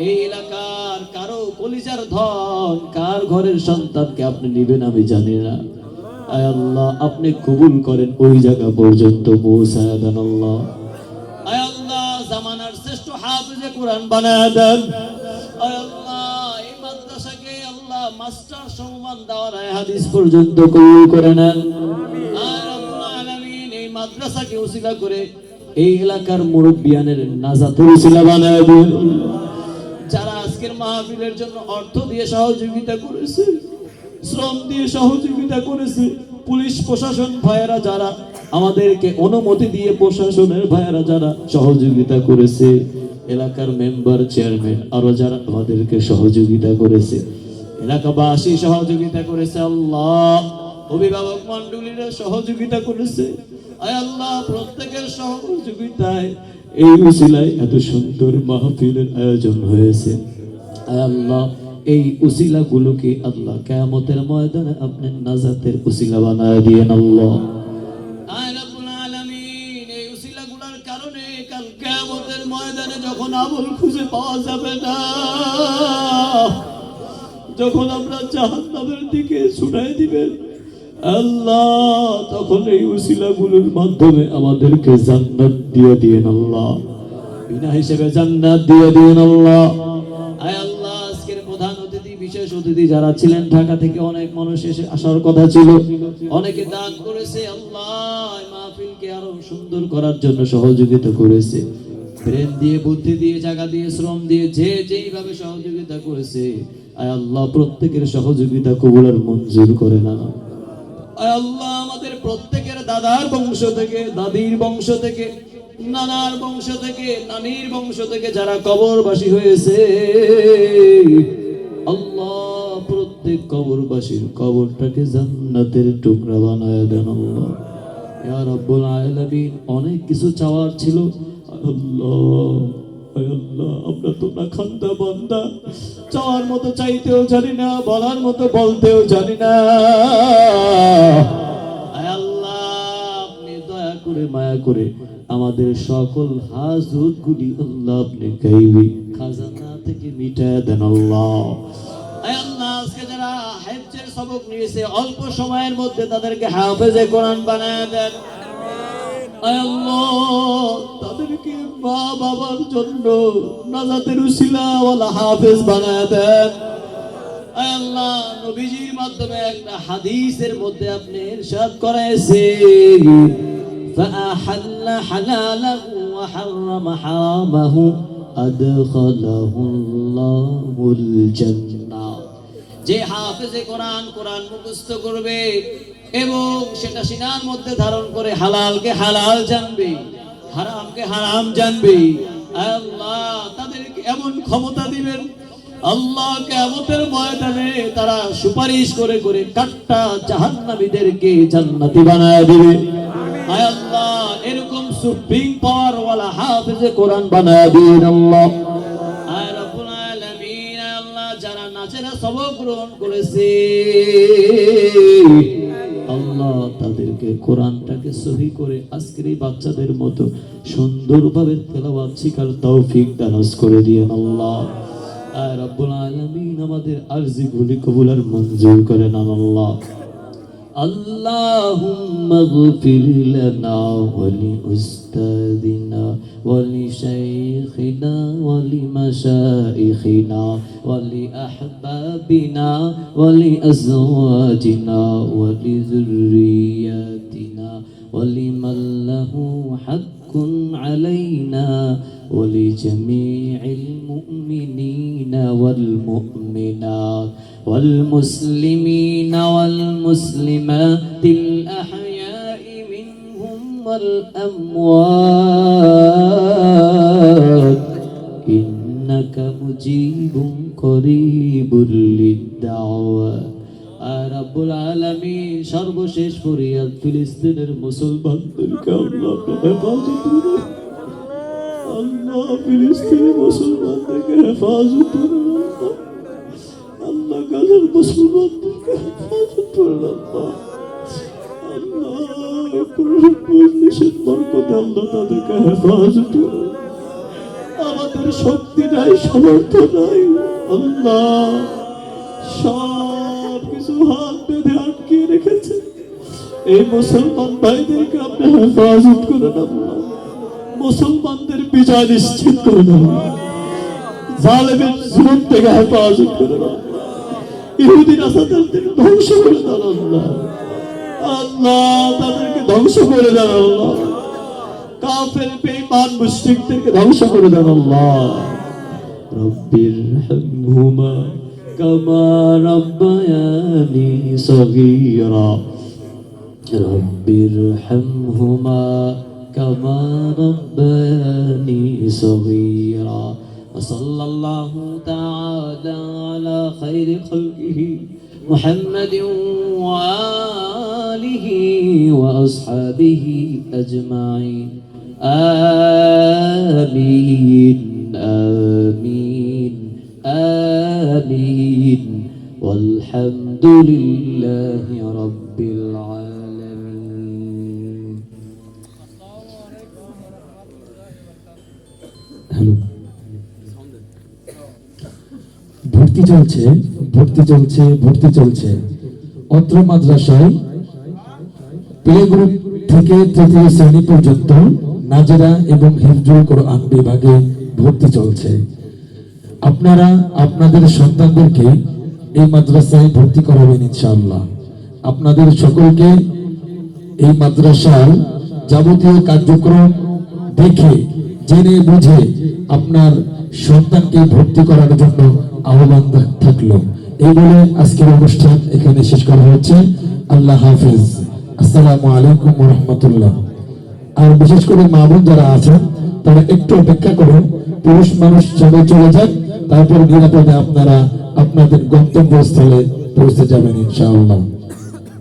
এই এলাকার কারো কলিজার ধন কার ঘরের সন্তানকে আপনি নিবেন আমি জানি না। আয় আল্লাহ, আপনি কবুল করেন, ওই জায়গা পর্যন্ত পৌঁছায় দেন। আল্লাহ, আয় আল্লাহ, জামানার শ্রেষ্ঠ হাফেজে কোরআন বানায় দেন। আয় আল্লাহ, এই মাদ্রাসাকে আল্লাহ মাস্টার সম্মান দেওয়ার হাদিস পর্যন্ত কবুল করে নেন। আয় রব্বুল আলামিন, এই মাদ্রাসাকে উসিলা করে এই এলাকার মুরব্বিয়ানের নাজাতের উসিলা বানায় দেন। যারা আজকের মাহফিলের জন্য অর্থ দিয়ে সহযোগিতা করেছে, শ্রম দিয়ে সহযোগিতা করেছে, পুলিশ প্রশাসন ভাইয়েরা যারা আমাদেরকে অনুমতি দিয়ে প্রশাসনের ভাইয়েরা যারা সহযোগিতা করেছে, এলাকার মেম্বার চেয়ারম্যান আরো যারা আমাদেরকে সহযোগিতা করেছে, এলাকাবাসী সহযোগিতা করেছে, আল্লাহ অভিভাবক মণ্ডলীরা সহযোগিতা করেছে। আয় আল্লাহ, প্রত্যেকের সহযোগিতায় এই উসিলায় এত সুন্দর মাহফিলের আয়োজন হয়েছে। আয় আল্লাহ, এই উসিলা গুলোকে আল্লাহ কিয়ামতের ময়দানে আপনি নাজাতের উসিলা বানায় দিয়েন। আল্লাহ, আয় রব্বুল আলামিন, এই উসিলাগুলোর কারণে কাল কিয়ামতের ময়দানে যখন আমল খুঁজে পাওয়া যাবে না, যখন আমরা জাহান্নামের দিকে ছুটাই দিবেন, আল্লাহ তখন এই উসিলাগুলোর মাধ্যমে আমাদেরকে জান্নাত দিয়ে দিয়েন। আল্লাহ, বিনা হিসেবে জান্নাত দিয়ে দিয়েন। আল্লাহ, আয় আল্লাহ, আজকের প্রধান অতিথি বিশেষ অতিথি যারা ছিলেন, ঢাকা থেকে অনেক মানুষ এসে আসার কথা ছিল, অনেকে দান করেছে। আল্লাহ, মাহফিলকে আরো সুন্দর করার জন্য সহযোগিতা করেছে, প্রেম দিয়ে, বুদ্ধি দিয়ে, জায়গা দিয়ে, শ্রম দিয়ে, যে যেইভাবে সহযোগিতা করেছে, আয় আল্লাহ প্রত্যেকের সহযোগিতা কবুল আর মঞ্জুর করে না। আয় আল্লাহ, আমাদের প্রত্যেকের দাদার বংশ থেকে, দাদির বংশ থেকে, নানার বংশ থেকে, নানির বংশ থেকে যারা কবরবাসী হয়েছে, আল্লাহ প্রত্যেক কবরবাসীর কবরটাকে জান্নাতের টুকরা বানায় দেন। আল্লাহ, ইয়া রাব্বুল আলামিন, অনেক কিছু চাওয়ার ছিল। আল্লাহ, আল্লাহ, আমরা তো না খান্দা বান্দা, চাওয়ার মতো চাইতেও জানি না, বলার মতো বলতেও জানি না। আল্লাহ, আপনি দয়া করে মায়া করে আমাদের সকল হাজত গুলি আল্লাহ আপনি গাইবি খাজানা থেকে মিটায় দেন। আল্লাহ, আল্লাহ, আজকে যারা হাফেজের সবক নিয়েছে অল্প সময়ের মধ্যে তাদেরকে হাফেজে কোরআন বানায় দেন। আল্লাহ, তাদেরকে মা বাবার জন্য নাজাতের উসিলা ওয়ালা হাফেজ বানায় দেন। আল্লাহ, নবীজির মাধ্যমে একটা হাদিসের মধ্যে আপনি ইরশাদ করেছেন, ফাআহাল্লা হালালাহু ওয়া হারামা হারামাহু আদখালাহুল্লাহুল জান্নাহ। যে হাফেজে কোরআন কোরআন মুখস্থ করবে এবং সেটা সিনার মধ্যে ধারণ করে হালালকে হালাল জানবে, হারামকে হারাম জানবে, আল্লাহ তাদেরকে এমন ক্ষমতা দিবেন, আল্লাহ কিয়ামতের ময়দানে তারা সুপারিশ করে করে কাট্টা জাহান্নামীদেরকে জান্নাতি বানায় দিবে। আয় আল্লাহ, এরকম সুপ্রিম পাওয়ার ওয়ালা হাফেজে কোরআন বানায় দিন। আল্লাহ, আয় রব্বুল আলামিন, আল্লাহ যারা নাচেরা সবক গ্রহণ করেছে, আল্লাহ তাদেরকে কোরআনটাকে সহি করে আজকের এই বাচ্চাদের মতো সুন্দরভাবে তেলাওয়াত শিখার তৌফিক দান করে দিয়েন। আল্লাহ, আয় রব্বুল আলামিন, আমাদের আরজিগুলি কবুল আর মঞ্জুর করেন। আল্লাহ, আল্লাহুম্মা গফির লানা ওয়া লিউস্তাদিনা ওয়া লিশাইখিনা ওয়া লিমাশাইখিনা ওয়া লিআহবাবিনা ওয়া লিআজওয়াজিনা ওয়া লিযুররিয়াতিনা ওয়া লিমান লাহু হাক্কুন আলাইনা ولجميع المؤمنين والمؤمنات والمسلمين والمسلمات الأحياء منهم والأموات إنك مجيب قريب للدعوات রব্বুল আলামিন সর্বশেষ ফরিয়াদ ফিলিস্তিনের মুসলমানদেরকে আল্লাহ হেফাজত করুন। আল্লাহ ফিলিস্তিনের মুসলমানদেরকে হেফাজত করুন। আল্লাহ গাজার মুসলমানদেরকে হেফাজত করুন। আল্লাহ কোরআন মজলিসের বরকতে আল্লাহ তাদেরকে হেফাজত করুন। আমাদের শক্তি নাই, সামর্থ্য নাই, আল্লাহ সব কিছু হাত বেঁধে আটকে রেখেছে। এই মুসলমান ভাইদেরকে আপনি হেফাজত করে নেন, মুসলমানদের বিজয় নিশ্চিত করে নেন, জালেমের জুলুম থেকে হেফাজত করে নেন, ইহুদি নাসারাদের ধ্বংস করে দেন আল্লাহ। আল্লাহ তাদেরকে ধ্বংস করে দেন আল্লাহ, কাফের বেঈমান মুশরিকদেরকে ধ্বংস করে দেন আল্লাহ। রব্বিরহামহুমা কামা রাব্বায়ানি সগীরা রব্বিরহামহুমা কামা রাব্বায়ানি সগীরা সাল্লাল্লাহু তাআলা আলা খায়রি খালকিহি মুহাম্মাদিন ওয়া আলিহি ওয়া আসহাবিহি আজমাইন آمين آمين آمين والحمد لله رب العالمين. হ্যালো, ভর্তি চলছে, ভর্তি চলছে, ভর্তি চলছে। অত্র মাদ্রাসায় প্লে গ্রুপ থেকে তৃতীয় শ্রেণী পর্যন্ত নাজেরা এবং হিফজুল কোরআন বিভাগে ভর্তি চলছে। আপনারা আপনাদের সন্তানদেরকে এই মাদ্রাসায় ভর্তি করাবেন ইনশাআল্লাহ। আপনাদের সকলকে এই মাদ্রাসার যাবতীয় কার্যক্রম দেখে জেনে বুঝে আপনার সন্তানকে ভর্তি করার জন্য আহ্বান থাকলো। এই বলে আজকের অনুষ্ঠান এখানে শেষ করা হচ্ছে। আল্লাহ হাফেজ। আসসালামু আলাইকুম ওয়া রাহমাতুল্লাহ। আর বিশেষ করে মা বোন যারা আছেন তারা একটু অপেক্ষা করুন, পুরুষ মানুষ সবাই চলে যান, তারপর নিরাপদে আপনারা আপনাদের গন্তব্যস্থলে পৌঁছে যাবেন ইনশাআল্লাহ।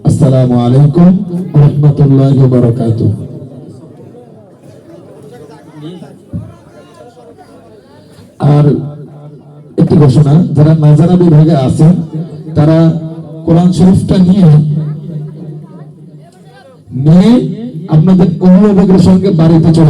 আসসালামু আলাইকুম ওয়া রাহমাতুল্লাহি ওয়া বারাকাতুহু। আর একটি ঘোষণা, যারা নাজারা বিভাগে আছেন তারা কোরআন শরীফটা নিয়ে আপনাদের অভিভাবকের সঙ্গে বাড়িতে চলে